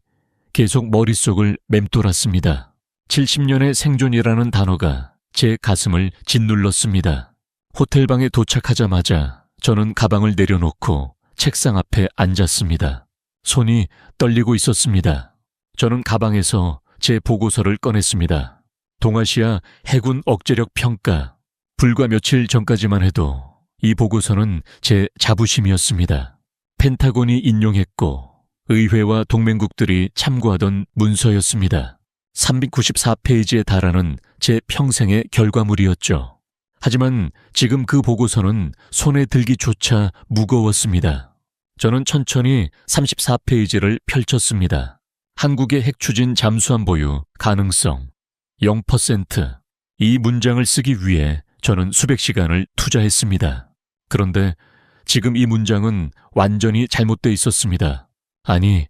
계속 머릿속을 맴돌았습니다. 70년의 생존이라는 단어가 제 가슴을 짓눌렀습니다. 호텔방에 도착하자마자 저는 가방을 내려놓고 책상 앞에 앉았습니다. 손이 떨리고 있었습니다. 저는 가방에서 제 보고서를 꺼냈습니다. 동아시아 해군 억제력 평가. 불과 며칠 전까지만 해도 이 보고서는 제 자부심이었습니다. 펜타곤이 인용했고 의회와 동맹국들이 참고하던 문서였습니다. 394페이지에 달하는 제 평생의 결과물이었죠. 하지만 지금 그 보고서는 손에 들기조차 무거웠습니다. 저는 천천히 34페이지를 펼쳤습니다. 한국의 핵추진 잠수함 보유 가능성 0%. 이 문장을 쓰기 위해 저는 수백 시간을 투자했습니다. 그런데 지금 이 문장은 완전히 잘못돼 있었습니다. 아니,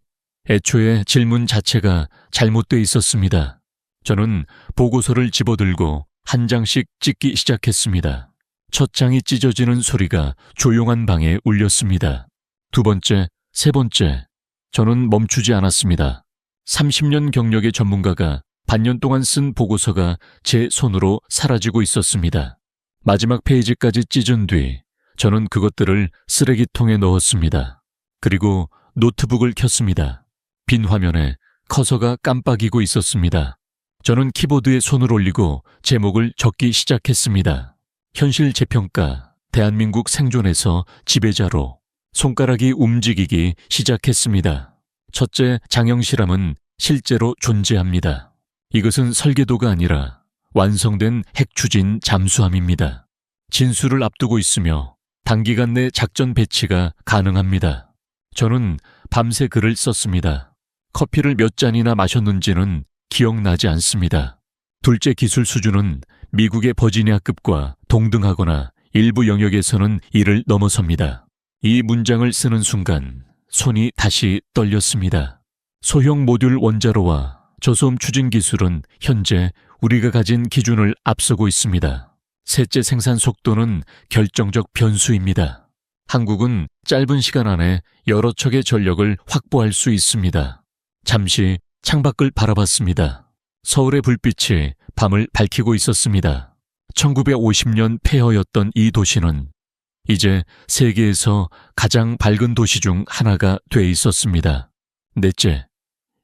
애초에 질문 자체가 잘못돼 있었습니다. 저는 보고서를 집어들고 한 장씩 찍기 시작했습니다. 첫 장이 찢어지는 소리가 조용한 방에 울렸습니다. 두 번째, 세 번째. 저는 멈추지 않았습니다. 30년 경력의 전문가가 반년 동안 쓴 보고서가 제 손으로 사라지고 있었습니다. 마지막 페이지까지 찢은 뒤 저는 그것들을 쓰레기통에 넣었습니다. 그리고 노트북을 켰습니다. 빈 화면에 커서가 깜빡이고 있었습니다. 저는 키보드에 손을 올리고 제목을 적기 시작했습니다. 현실 재평가, 대한민국 생존에서 지배자로. 손가락이 움직이기 시작했습니다. 첫째, 장영실함은 실제로 존재합니다. 이것은 설계도가 아니라 완성된 핵추진 잠수함입니다. 진수를 앞두고 있으며 단기간 내 작전 배치가 가능합니다. 저는 밤새 글을 썼습니다. 커피를 몇 잔이나 마셨는지는 기억나지 않습니다. 둘째 기술 수준은 미국의 버지니아급과 동등하거나 일부 영역에서는 이를 넘어섭니다. 이 문장을 쓰는 순간 손이 다시 떨렸습니다. 소형 모듈 원자로와 저소음 추진 기술은 현재 우리가 가진 기준을 앞서고 있습니다. 셋째, 생산 속도는 결정적 변수입니다. 한국은 짧은 시간 안에 여러 척의 전력을 확보할 수 있습니다. 잠시 창밖을 바라봤습니다. 서울의 불빛이 밤을 밝히고 있었습니다. 1950년 폐허였던 이 도시는 이제 세계에서 가장 밝은 도시 중 하나가 돼 있었습니다. 넷째,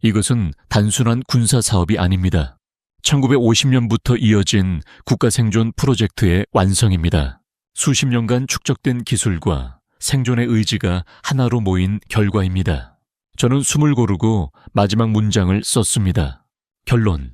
이것은 단순한 군사 사업이 아닙니다. 1950년부터 이어진 국가생존 프로젝트의 완성입니다. 수십 년간 축적된 기술과 생존의 의지가 하나로 모인 결과입니다. 저는 숨을 고르고 마지막 문장을 썼습니다. 결론.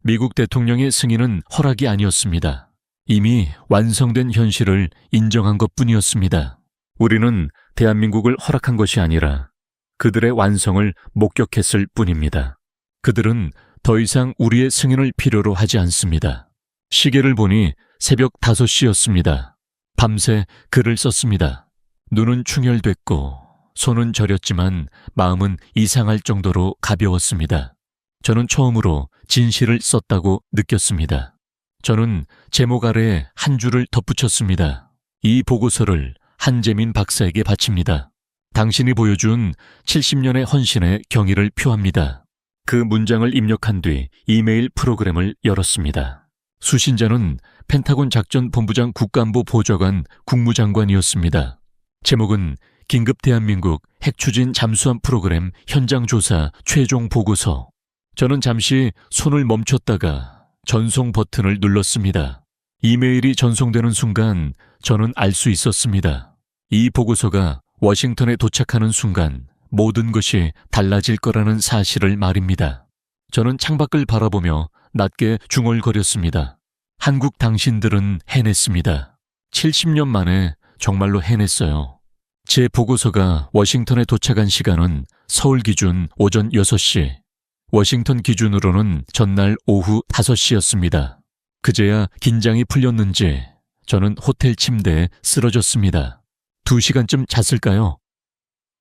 미국 대통령의 승인은 허락이 아니었습니다. 이미 완성된 현실을 인정한 것뿐이었습니다. 우리는 대한민국을 허락한 것이 아니라 그들의 완성을 목격했을 뿐입니다. 그들은 더 이상 우리의 승인을 필요로 하지 않습니다. 시계를 보니 새벽 5시였습니다. 밤새 글을 썼습니다. 눈은 충혈됐고 손은 저렸지만 마음은 이상할 정도로 가벼웠습니다. 저는 처음으로 진실을 썼다고 느꼈습니다. 저는 제목 아래에 한 줄을 덧붙였습니다. 이 보고서를 한재민 박사에게 바칩니다. 당신이 보여준 70년의 헌신에 경의를 표합니다. 그 문장을 입력한 뒤 이메일 프로그램을 열었습니다. 수신자는 펜타곤 작전본부장 국가안보 보좌관 국무장관이었습니다. 제목은 긴급 대한민국 핵추진 잠수함 프로그램 현장 조사 최종 보고서. 저는 잠시 손을 멈췄다가 전송 버튼을 눌렀습니다. 이메일이 전송되는 순간 저는 알 수 있었습니다. 이 보고서가 워싱턴에 도착하는 순간 모든 것이 달라질 거라는 사실을 말입니다. 저는 창밖을 바라보며 낮게 중얼거렸습니다. 한국 당신들은 해냈습니다. 70년 만에 정말로 해냈어요. 제 보고서가 워싱턴에 도착한 시간은 서울 기준 오전 6시, 워싱턴 기준으로는 전날 오후 5시였습니다. 그제야 긴장이 풀렸는지 저는 호텔 침대에 쓰러졌습니다. 2시간쯤 잤을까요?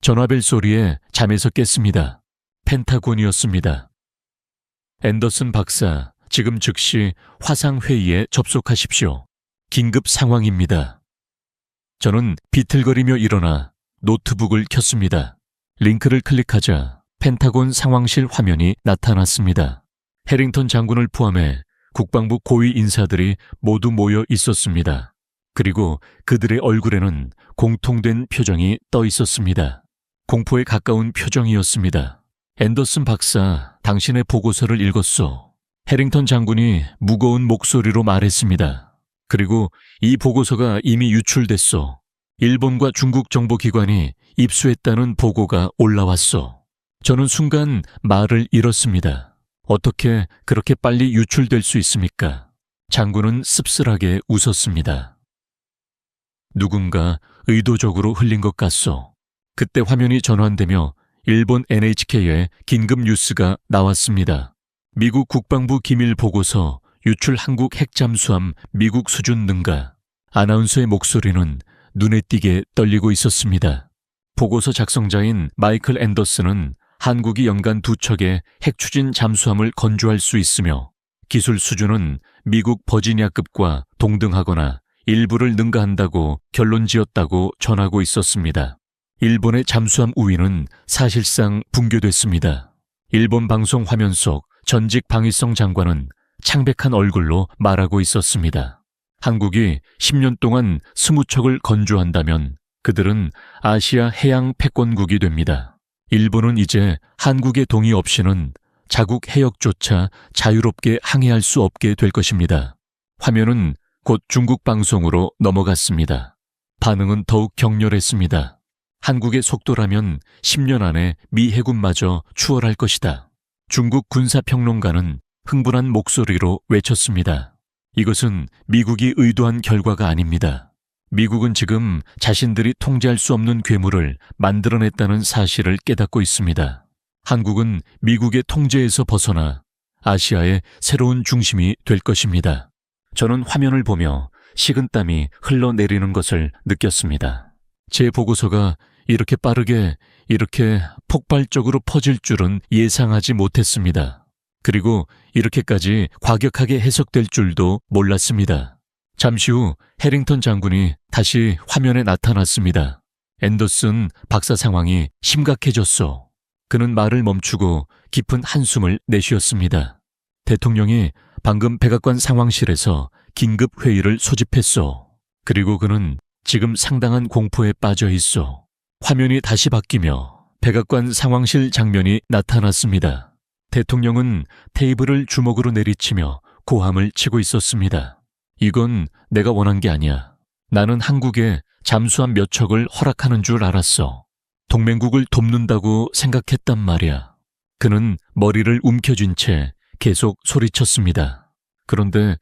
전화벨 소리에 잠에서 깼습니다. 펜타곤이었습니다. 앤더슨 박사, 지금 즉시 화상회의에 접속하십시오. 긴급 상황입니다. 저는 비틀거리며 일어나 노트북을 켰습니다. 링크를 클릭하자 펜타곤 상황실 화면이 나타났습니다. 해링턴 장군을 포함해 국방부 고위 인사들이 모두 모여 있었습니다. 그리고 그들의 얼굴에는 공통된 표정이 떠 있었습니다. 공포에 가까운 표정이었습니다. 앤더슨 박사, 당신의 보고서를 읽었소. 해링턴 장군이 무거운 목소리로 말했습니다. 그리고 이 보고서가 이미 유출됐소. 일본과 중국 정보기관이 입수했다는 보고가 올라왔소. 저는 순간 말을 잃었습니다. 어떻게 그렇게 빨리 유출될 수 있습니까? 장군은 씁쓸하게 웃었습니다. 누군가 의도적으로 흘린 것 같소. 그때 화면이 전환되며 일본 NHK에 긴급 뉴스가 나왔습니다. 미국 국방부 기밀 보고서 유출 한국 핵잠수함 미국 수준 능가. 아나운서의 목소리는 눈에 띄게 떨리고 있었습니다. 보고서 작성자인 마이클 앤더슨은 한국이 연간 2척의 핵추진 잠수함을 건조할 수 있으며 기술 수준은 미국 버지니아급과 동등하거나 일부를 능가한다고 결론지었다고 전하고 있었습니다. 일본의 잠수함 우위는 사실상 붕괴됐습니다. 일본 방송 화면 속 전직 방위성 장관은 창백한 얼굴로 말하고 있었습니다. 한국이 10년 동안 20척을 건조한다면 그들은 아시아 해양 패권국이 됩니다. 일본은 이제 한국의 동의 없이는 자국 해역조차 자유롭게 항해할 수 없게 될 것입니다. 화면은 곧 중국 방송으로 넘어갔습니다. 반응은 더욱 격렬했습니다. 한국의 속도라면 10년 안에 미 해군마저 추월할 것이다. 중국 군사평론가는 흥분한 목소리로 외쳤습니다. 이것은 미국이 의도한 결과가 아닙니다. 미국은 지금 자신들이 통제할 수 없는 괴물을 만들어냈다는 사실을 깨닫고 있습니다. 한국은 미국의 통제에서 벗어나 아시아의 새로운 중심이 될 것입니다. 저는 화면을 보며 식은땀이 흘러내리는 것을 느꼈습니다. 제 보고서가 이렇게 빠르게, 이렇게 폭발적으로 퍼질 줄은 예상하지 못했습니다. 그리고 이렇게까지 과격하게 해석될 줄도 몰랐습니다. 잠시 후 해링턴 장군이 다시 화면에 나타났습니다. 앤더슨 박사 상황이 심각해졌소. 그는 말을 멈추고 깊은 한숨을 내쉬었습니다. 대통령이 방금 백악관 상황실에서 긴급 회의를 소집했소. 그리고 그는 지금 상당한 공포에 빠져 있소. 화면이 다시 바뀌며 백악관 상황실 장면이 나타났습니다. 대통령은 테이블을 주먹으로 내리치며 고함을 치고 있었습니다. 이건 내가 원한 게 아니야. 나는 한국에 잠수함 몇 척을 허락하는 줄 알았어. 동맹국을 돕는다고 생각했단 말이야. 그는 머리를 움켜쥔 채 계속 소리쳤습니다. 그런데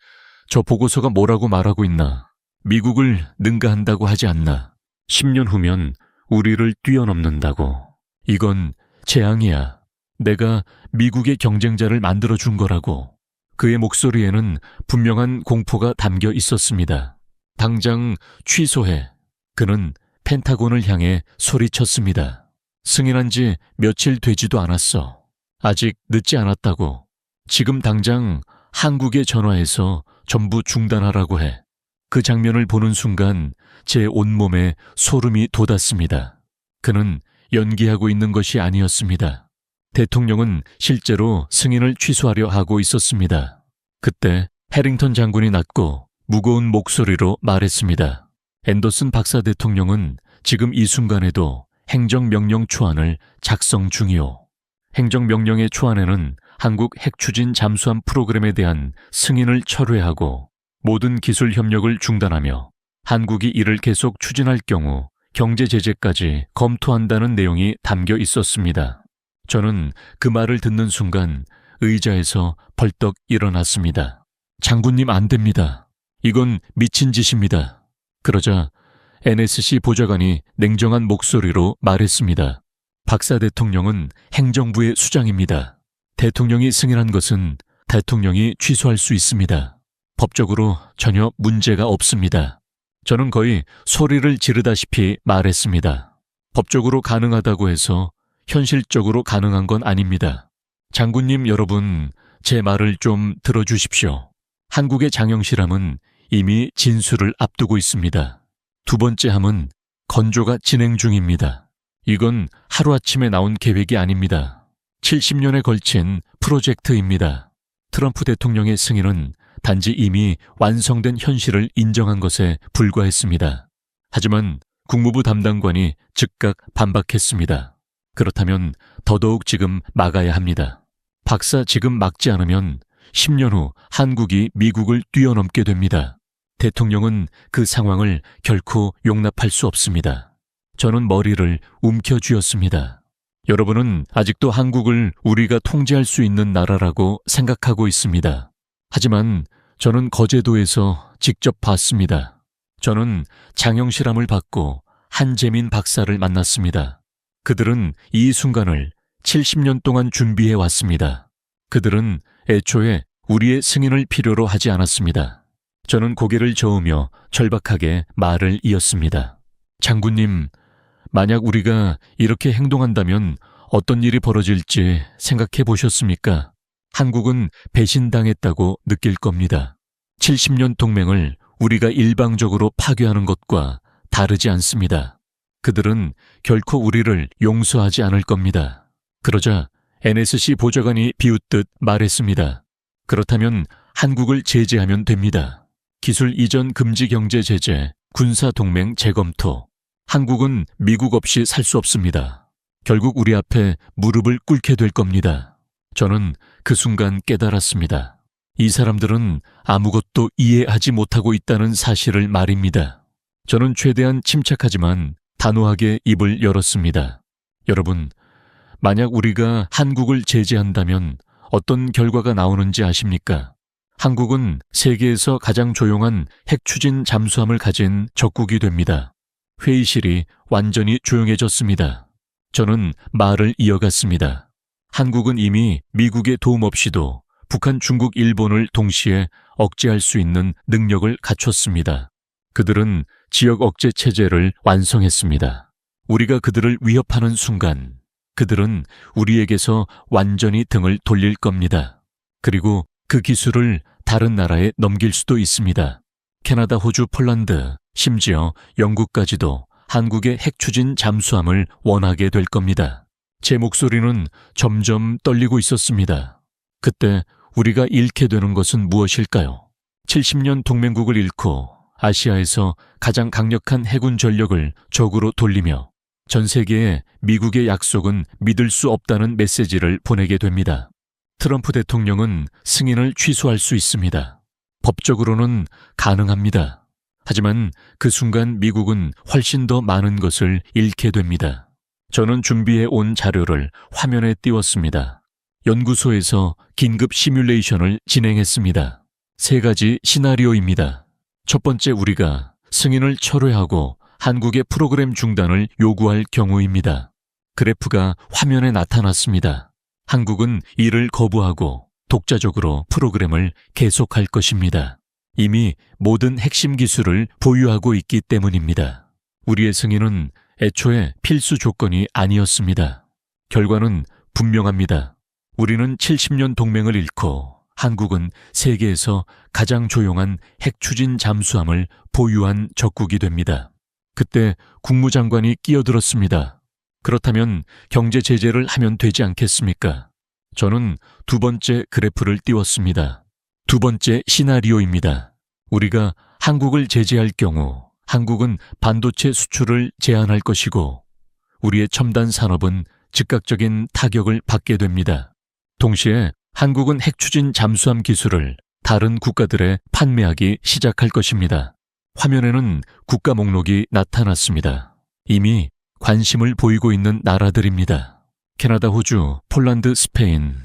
저 보고서가 뭐라고 말하고 있나? 미국을 능가한다고 하지 않나? 10년 후면 우리를 뛰어넘는다고. 이건 재앙이야. 내가 미국의 경쟁자를 만들어준 거라고. 그의 목소리에는 분명한 공포가 담겨 있었습니다. 당장 취소해. 그는 펜타곤을 향해 소리쳤습니다. 승인한 지 며칠 되지도 않았어. 아직 늦지 않았다고. 지금 당장 한국에 전화해서 전부 중단하라고 해. 그 장면을 보는 순간 제 온몸에 소름이 돋았습니다. 그는 연기하고 있는 것이 아니었습니다. 대통령은 실제로 승인을 취소하려 하고 있었습니다. 그때 해링턴 장군이 낮고 무거운 목소리로 말했습니다. 앤더슨 박사 대통령은 지금 이 순간에도 행정명령 초안을 작성 중이오. 행정명령의 초안에는 한국 핵추진 잠수함 프로그램에 대한 승인을 철회하고 모든 기술 협력을 중단하며 한국이 이를 계속 추진할 경우 경제 제재까지 검토한다는 내용이 담겨 있었습니다. 저는 그 말을 듣는 순간 의자에서 벌떡 일어났습니다. 장군님, 안 됩니다. 이건 미친 짓입니다. 그러자 NSC 보좌관이 냉정한 목소리로 말했습니다. 박사 대통령은 행정부의 수장입니다. 대통령이 승인한 것은 대통령이 취소할 수 있습니다. 법적으로 전혀 문제가 없습니다. 저는 거의 소리를 지르다시피 말했습니다. 법적으로 가능하다고 해서 현실적으로 가능한 건 아닙니다. 장군님 여러분, 제 말을 좀 들어주십시오. 한국의 장영실함은 이미 진수를 앞두고 있습니다. 두 번째 함은 건조가 진행 중입니다. 이건 하루아침에 나온 계획이 아닙니다. 70년에 걸친 프로젝트입니다. 트럼프 대통령의 승인은 단지 이미 완성된 현실을 인정한 것에 불과했습니다. 하지만 국무부 담당관이 즉각 반박했습니다. 그렇다면 더더욱 지금 막아야 합니다. 박사 지금 막지 않으면 10년 후 한국이 미국을 뛰어넘게 됩니다. 대통령은 그 상황을 결코 용납할 수 없습니다. 저는 머리를 움켜쥐었습니다. 여러분은 아직도 한국을 우리가 통제할 수 있는 나라라고 생각하고 있습니다. 하지만 저는 거제도에서 직접 봤습니다. 저는 장영실함을 받고 한재민 박사를 만났습니다. 그들은 이 순간을 70년 동안 준비해 왔습니다. 그들은 애초에 우리의 승인을 필요로 하지 않았습니다. 저는 고개를 저으며 절박하게 말을 이었습니다. 장군님, 만약 우리가 이렇게 행동한다면 어떤 일이 벌어질지 생각해 보셨습니까? 한국은 배신당했다고 느낄 겁니다. 70년 동맹을 우리가 일방적으로 파괴하는 것과 다르지 않습니다. 그들은 결코 우리를 용서하지 않을 겁니다. 그러자 NSC 보좌관이 비웃듯 말했습니다. 그렇다면 한국을 제재하면 됩니다. 기술 이전 금지 경제 제재, 군사 동맹 재검토. 한국은 미국 없이 살 수 없습니다. 결국 우리 앞에 무릎을 꿇게 될 겁니다. 저는 그 순간 깨달았습니다. 이 사람들은 아무것도 이해하지 못하고 있다는 사실을 말입니다. 저는 최대한 침착하지만 단호하게 입을 열었습니다. 여러분, 만약 우리가 한국을 제재한다면 어떤 결과가 나오는지 아십니까? 한국은 세계에서 가장 조용한 핵추진 잠수함을 가진 적국이 됩니다. 회의실이 완전히 조용해졌습니다. 저는 말을 이어갔습니다. 한국은 이미 미국의 도움 없이도 북한, 중국, 일본을 동시에 억제할 수 있는 능력을 갖췄습니다. 그들은 지역 억제 체제를 완성했습니다. 우리가 그들을 위협하는 순간 그들은 우리에게서 완전히 등을 돌릴 겁니다. 그리고 그 기술을 다른 나라에 넘길 수도 있습니다. 캐나다, 호주, 폴란드, 심지어 영국까지도 한국의 핵추진 잠수함을 원하게 될 겁니다. 제 목소리는 점점 떨리고 있었습니다. 그때 우리가 잃게 되는 것은 무엇일까요? 70년 동맹국을 잃고 아시아에서 가장 강력한 해군 전력을 적으로 돌리며 전 세계에 미국의 약속은 믿을 수 없다는 메시지를 보내게 됩니다. 트럼프 대통령은 승인을 취소할 수 있습니다. 법적으로는 가능합니다. 하지만 그 순간 미국은 훨씬 더 많은 것을 잃게 됩니다. 저는 준비해 온 자료를 화면에 띄웠습니다. 연구소에서 긴급 시뮬레이션을 진행했습니다. 3가지 시나리오입니다. 첫 번째, 우리가 승인을 철회하고 한국의 프로그램 중단을 요구할 경우입니다. 그래프가 화면에 나타났습니다. 한국은 이를 거부하고 독자적으로 프로그램을 계속할 것입니다. 이미 모든 핵심 기술을 보유하고 있기 때문입니다. 우리의 승인은 애초에 필수 조건이 아니었습니다. 결과는 분명합니다. 우리는 70년 동맹을 잃고 한국은 세계에서 가장 조용한 핵추진 잠수함을 보유한 적국이 됩니다. 그때 국무장관이 끼어들었습니다. 그렇다면 경제 제재를 하면 되지 않겠습니까? 저는 2번째 그래프를 띄웠습니다. 2번째 시나리오입니다. 우리가 한국을 제재할 경우 한국은 반도체 수출을 제한할 것이고 우리의 첨단 산업은 즉각적인 타격을 받게 됩니다. 동시에 한국은 핵추진 잠수함 기술을 다른 국가들에 판매하기 시작할 것입니다. 화면에는 국가 목록이 나타났습니다. 이미 관심을 보이고 있는 나라들입니다. 캐나다, 호주, 폴란드, 스페인,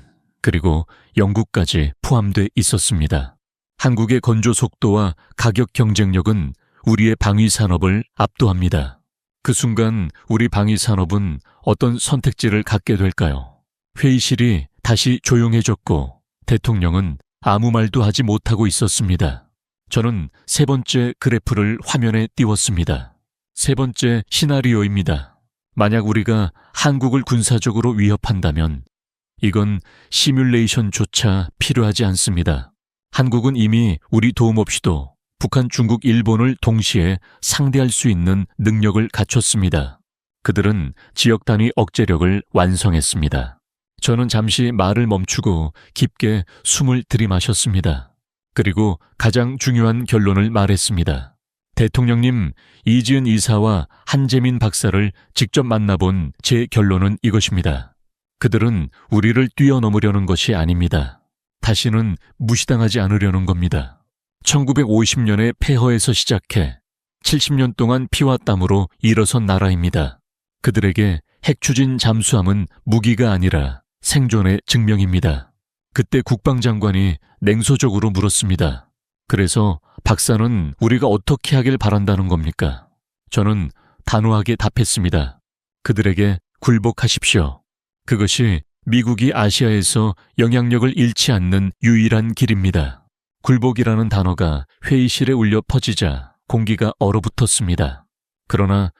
그리고 영국까지 포함돼 있었습니다. 한국의 건조 속도와 가격 경쟁력은 우리의 방위 산업을 압도합니다. 그 순간 우리 방위 산업은 어떤 선택지를 갖게 될까요? 회의실이 다시 조용해졌고 대통령은 아무 말도 하지 못하고 있었습니다. 저는 3번째 그래프를 화면에 띄웠습니다. 3번째 시나리오입니다. 만약 우리가 한국을 군사적으로 위협한다면 이건 시뮬레이션조차 필요하지 않습니다. 한국은 이미 우리 도움 없이도 북한, 중국, 일본을 동시에 상대할 수 있는 능력을 갖췄습니다. 그들은 지역 단위 억제력을 완성했습니다. 저는 잠시 말을 멈추고 깊게 숨을 들이마셨습니다. 그리고 가장 중요한 결론을 말했습니다. 대통령님, 이지은 이사와 한재민 박사를 직접 만나본 제 결론은 이것입니다. 그들은 우리를 뛰어넘으려는 것이 아닙니다. 다시는 무시당하지 않으려는 겁니다. 1950년의 폐허에서 시작해 70년 동안 피와 땀으로 일어선 나라입니다. 그들에게 핵추진 잠수함은 무기가 아니라 생존의 증명입니다. 그때 국방장관이 냉소적으로 물었습니다. 그래서 박사는 우리가 어떻게 하길 바란다는 겁니까? 저는 단호하게 답했습니다. 그들에게 굴복하십시오. 그것이 미국이 아시아에서 영향력을 잃지 않는 유일한 길입니다. 굴복이라는 단어가 회의실에 울려 퍼지자 공기가 얼어붙었습니다. 그러나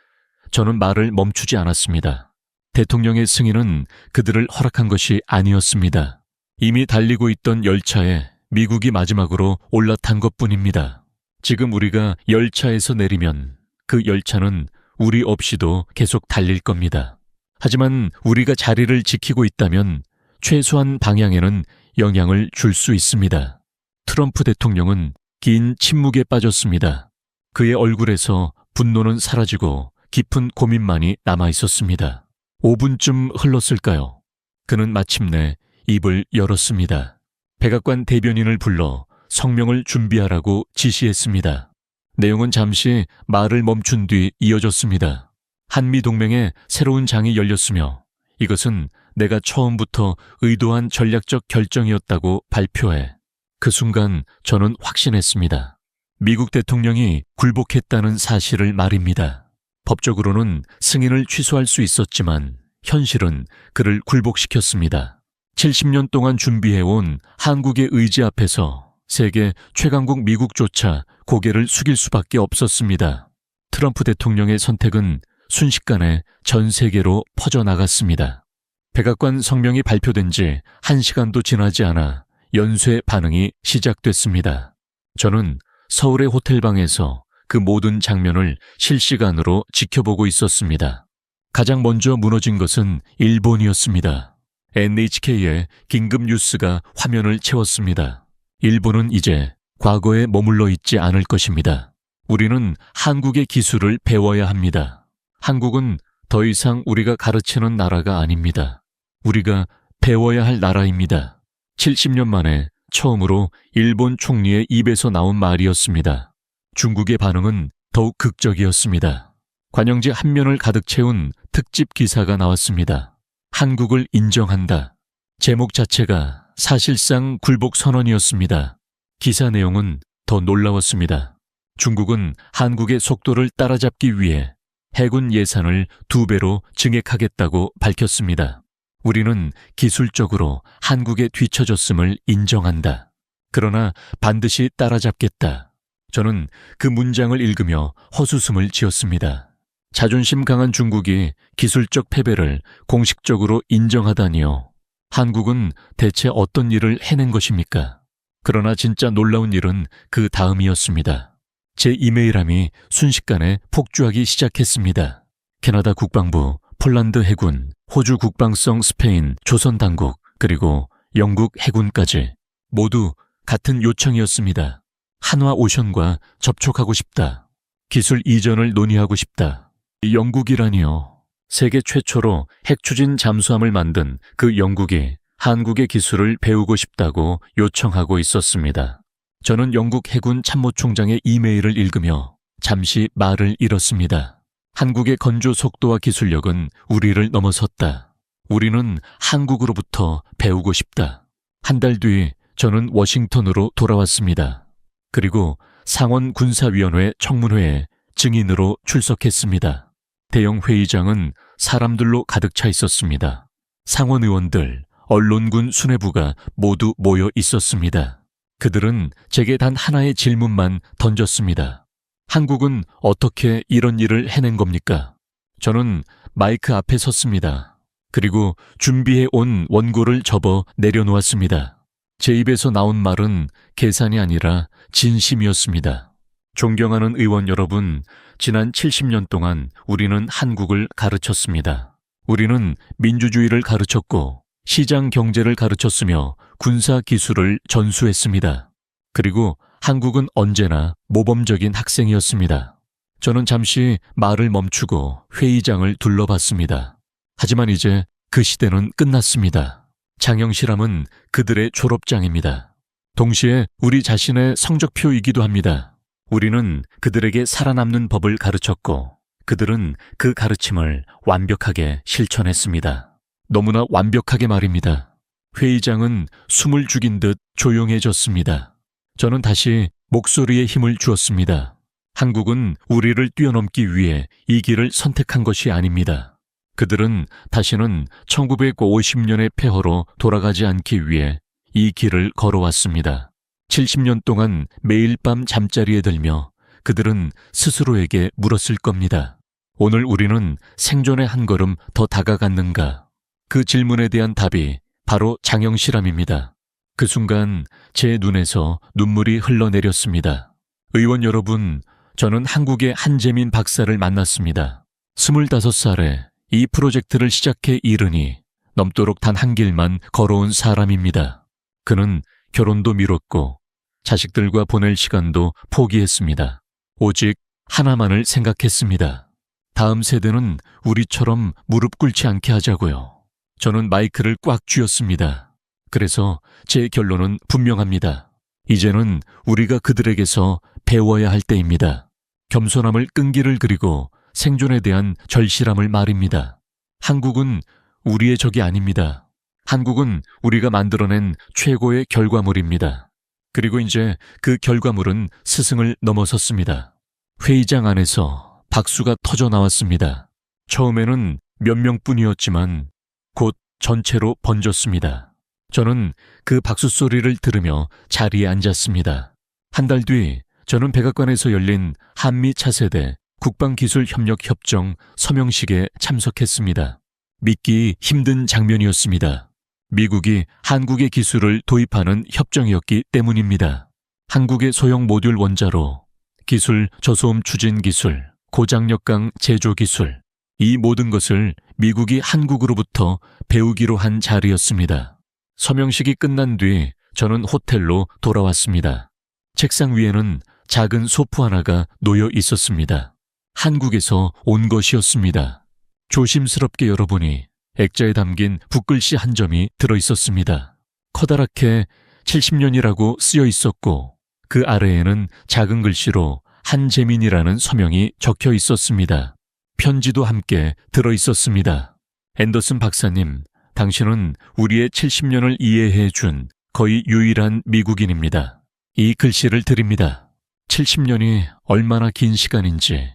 저는 말을 멈추지 않았습니다. 대통령의 승인은 그들을 허락한 것이 아니었습니다. 이미 달리고 있던 열차에 미국이 마지막으로 올라탄 것뿐입니다. 지금 우리가 열차에서 내리면 그 열차는 우리 없이도 계속 달릴 겁니다. 하지만 우리가 자리를 지키고 있다면 최소한 방향에는 영향을 줄 수 있습니다. 트럼프 대통령은 긴 침묵에 빠졌습니다. 그의 얼굴에서 분노는 사라지고 깊은 고민만이 남아 있었습니다. 5분쯤 흘렀을까요? 그는 마침내 입을 열었습니다. 백악관 대변인을 불러 성명을 준비하라고 지시했습니다. 내용은 잠시 말을 멈춘 뒤 이어졌습니다. 한미동맹에 새로운 장이 열렸으며 이것은 내가 처음부터 의도한 전략적 결정이었다고 발표해 그 순간 저는 확신했습니다. 미국 대통령이 굴복했다는 사실을 말입니다. 법적으로는 승인을 취소할 수 있었지만 현실은 그를 굴복시켰습니다. 70년 동안 준비해온 한국의 의지 앞에서 세계 최강국 미국조차 고개를 숙일 수밖에 없었습니다. 트럼프 대통령의 선택은 순식간에 전 세계로 퍼져나갔습니다. 백악관 성명이 발표된 지 1시간도 지나지 않아 연쇄 반응이 시작됐습니다. 저는 서울의 호텔방에서 그 모든 장면을 실시간으로 지켜보고 있었습니다. 가장 먼저 무너진 것은 일본이었습니다. NHK의 긴급 뉴스가 화면을 채웠습니다. 일본은 이제 과거에 머물러 있지 않을 것입니다. 우리는 한국의 기술을 배워야 합니다. 한국은 더 이상 우리가 가르치는 나라가 아닙니다. 우리가 배워야 할 나라입니다. 70년 만에 처음으로 일본 총리의 입에서 나온 말이었습니다. 중국의 반응은 더욱 극적이었습니다. 관영지 한 면을 가득 채운 특집 기사가 나왔습니다. 한국을 인정한다. 제목 자체가 사실상 굴복 선언이었습니다. 기사 내용은 더 놀라웠습니다. 중국은 한국의 속도를 따라잡기 위해 해군 예산을 2배로 증액하겠다고 밝혔습니다. 우리는 기술적으로 한국에 뒤처졌음을 인정한다. 그러나 반드시 따라잡겠다. 저는 그 문장을 읽으며 헛웃음을 지었습니다. 자존심 강한 중국이 기술적 패배를 공식적으로 인정하다니요. 한국은 대체 어떤 일을 해낸 것입니까? 그러나 진짜 놀라운 일은 그 다음이었습니다. 제 이메일함이 순식간에 폭주하기 시작했습니다. 캐나다 국방부, 폴란드 해군, 호주 국방성 스페인, 조선 당국, 그리고 영국 해군까지 모두 같은 요청이었습니다. 한화 오션과 접촉하고 싶다. 기술 이전을 논의하고 싶다. 영국이라니요. 세계 최초로 핵추진 잠수함을 만든 그 영국이 한국의 기술을 배우고 싶다고 요청하고 있었습니다. 저는 영국 해군 참모총장의 이메일을 읽으며 잠시 말을 잃었습니다. 한국의 건조 속도와 기술력은 우리를 넘어섰다. 우리는 한국으로부터 배우고 싶다. 한 달 뒤 저는 워싱턴으로 돌아왔습니다. 그리고 상원군사위원회 청문회에 증인으로 출석했습니다. 대형 회의장은 사람들로 가득 차 있었습니다. 상원 의원들, 언론군 수뇌부가 모두 모여 있었습니다. 그들은 제게 단 하나의 질문만 던졌습니다. 한국은 어떻게 이런 일을 해낸 겁니까? 저는 마이크 앞에 섰습니다. 그리고 준비해 온 원고를 접어 내려놓았습니다. 제 입에서 나온 말은 계산이 아니라 진심이었습니다. 존경하는 의원 여러분, 지난 70년 동안 우리는 한국을 가르쳤습니다. 우리는 민주주의를 가르쳤고 시장 경제를 가르쳤으며 군사 기술을 전수했습니다. 그리고 한국은 언제나 모범적인 학생이었습니다. 저는 잠시 말을 멈추고 회의장을 둘러봤습니다. 하지만 이제 그 시대는 끝났습니다. 장영실함은 그들의 졸업장입니다. 동시에 우리 자신의 성적표이기도 합니다. 우리는 그들에게 살아남는 법을 가르쳤고 그들은 그 가르침을 완벽하게 실천했습니다. 너무나 완벽하게 말입니다. 회의장은 숨을 죽인 듯 조용해졌습니다. 저는 다시 목소리에 힘을 주었습니다. 한국은 우리를 뛰어넘기 위해 이 길을 선택한 것이 아닙니다. 그들은 다시는 1950년의 폐허로 돌아가지 않기 위해 이 길을 걸어왔습니다. 70년 동안 매일 밤 잠자리에 들며 그들은 스스로에게 물었을 겁니다. 오늘 우리는 생존의 한 걸음 더 다가갔는가? 그 질문에 대한 답이 바로 장영실함입니다. 그 순간 제 눈에서 눈물이 흘러내렸습니다. 의원 여러분, 저는 한국의 한재민 박사를 만났습니다. 25살에 이 프로젝트를 시작해 이르니 넘도록 단 한 길만 걸어온 사람입니다. 그는 결혼도 미뤘고 자식들과 보낼 시간도 포기했습니다. 오직 하나만을 생각했습니다. 다음 세대는 우리처럼 무릎 꿇지 않게 하자고요. 저는 마이크를 꽉 쥐었습니다. 그래서 제 결론은 분명합니다. 이제는 우리가 그들에게서 배워야 할 때입니다. 겸손함을 끈기를 그리고 생존에 대한 절실함을 말입니다. 한국은 우리의 적이 아닙니다. 한국은 우리가 만들어낸 최고의 결과물입니다. 그리고 이제 그 결과물은 스승을 넘어섰습니다. 회의장 안에서 박수가 터져 나왔습니다. 처음에는 몇 명뿐이었지만 곧 전체로 번졌습니다. 저는 그 박수 소리를 들으며 자리에 앉았습니다. 한 달 뒤 저는 백악관에서 열린 한미 차세대 국방기술협력협정 서명식에 참석했습니다. 믿기 힘든 장면이었습니다. 미국이 한국의 기술을 도입하는 협정이었기 때문입니다. 한국의 소형 모듈 원자로, 기술 저소음 추진 기술, 고장력강 제조 기술, 이 모든 것을 미국이 한국으로부터 배우기로 한 자리였습니다. 서명식이 끝난 뒤 저는 호텔로 돌아왔습니다. 책상 위에는 작은 소프 하나가 놓여 있었습니다. 한국에서 온 것이었습니다. 조심스럽게 열어보니 액자에 담긴 붓글씨 한 점이 들어있었습니다. 커다랗게 70년이라고 쓰여 있었고 그 아래에는 작은 글씨로 한재민이라는 서명이 적혀 있었습니다. 편지도 함께 들어있었습니다. 앤더슨 박사님, 당신은 우리의 70년을 이해해 준 거의 유일한 미국인입니다. 이 글씨를 드립니다. 70년이 얼마나 긴 시간인지,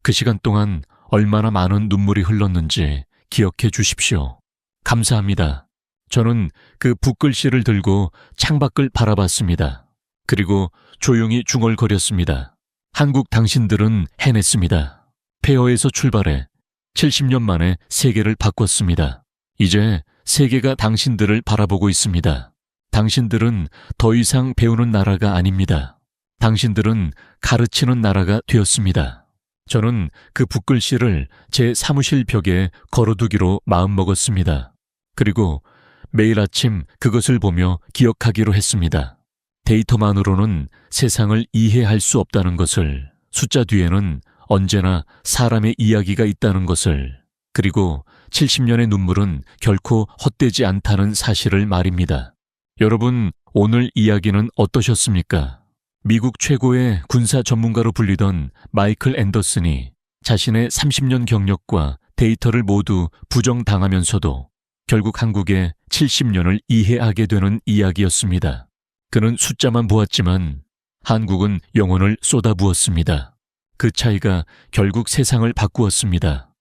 그 시간 동안 얼마나 많은 눈물이 흘렀는지 기억해 주십시오. 감사합니다. 저는 그 붓글씨를 들고 창밖을 바라봤습니다. 그리고 조용히 중얼거렸습니다. 한국 당신들은 해냈습니다. 폐허에서 출발해 70년 만에 세계를 바꿨습니다. 이제 세계가 당신들을 바라보고 있습니다. 당신들은 더 이상 배우는 나라가 아닙니다. 당신들은 가르치는 나라가 되었습니다. 저는 그 붓글씨를 제 사무실 벽에 걸어두기로 마음먹었습니다. 그리고 매일 아침 그것을 보며 기억하기로 했습니다. 데이터만으로는 세상을 이해할 수 없다는 것을, 숫자 뒤에는 언제나 사람의 이야기가 있다는 것을, 그리고 70년의 눈물은 결코 헛되지 않다는 사실을 말입니다. 여러분, 오늘 이야기는 어떠셨습니까? 미국 최고의 군사 전문가로 불리던 마이클 앤더슨이 자신의 30년 경력과 데이터를 모두 부정당하면서도 결국 한국의 70년을 이해하게 되는 이야기였습니다. 그는 숫자만 보았지만 한국은 영혼을 쏟아부었습니다. 그 차이가 결국 세상을 바꾸었습니다.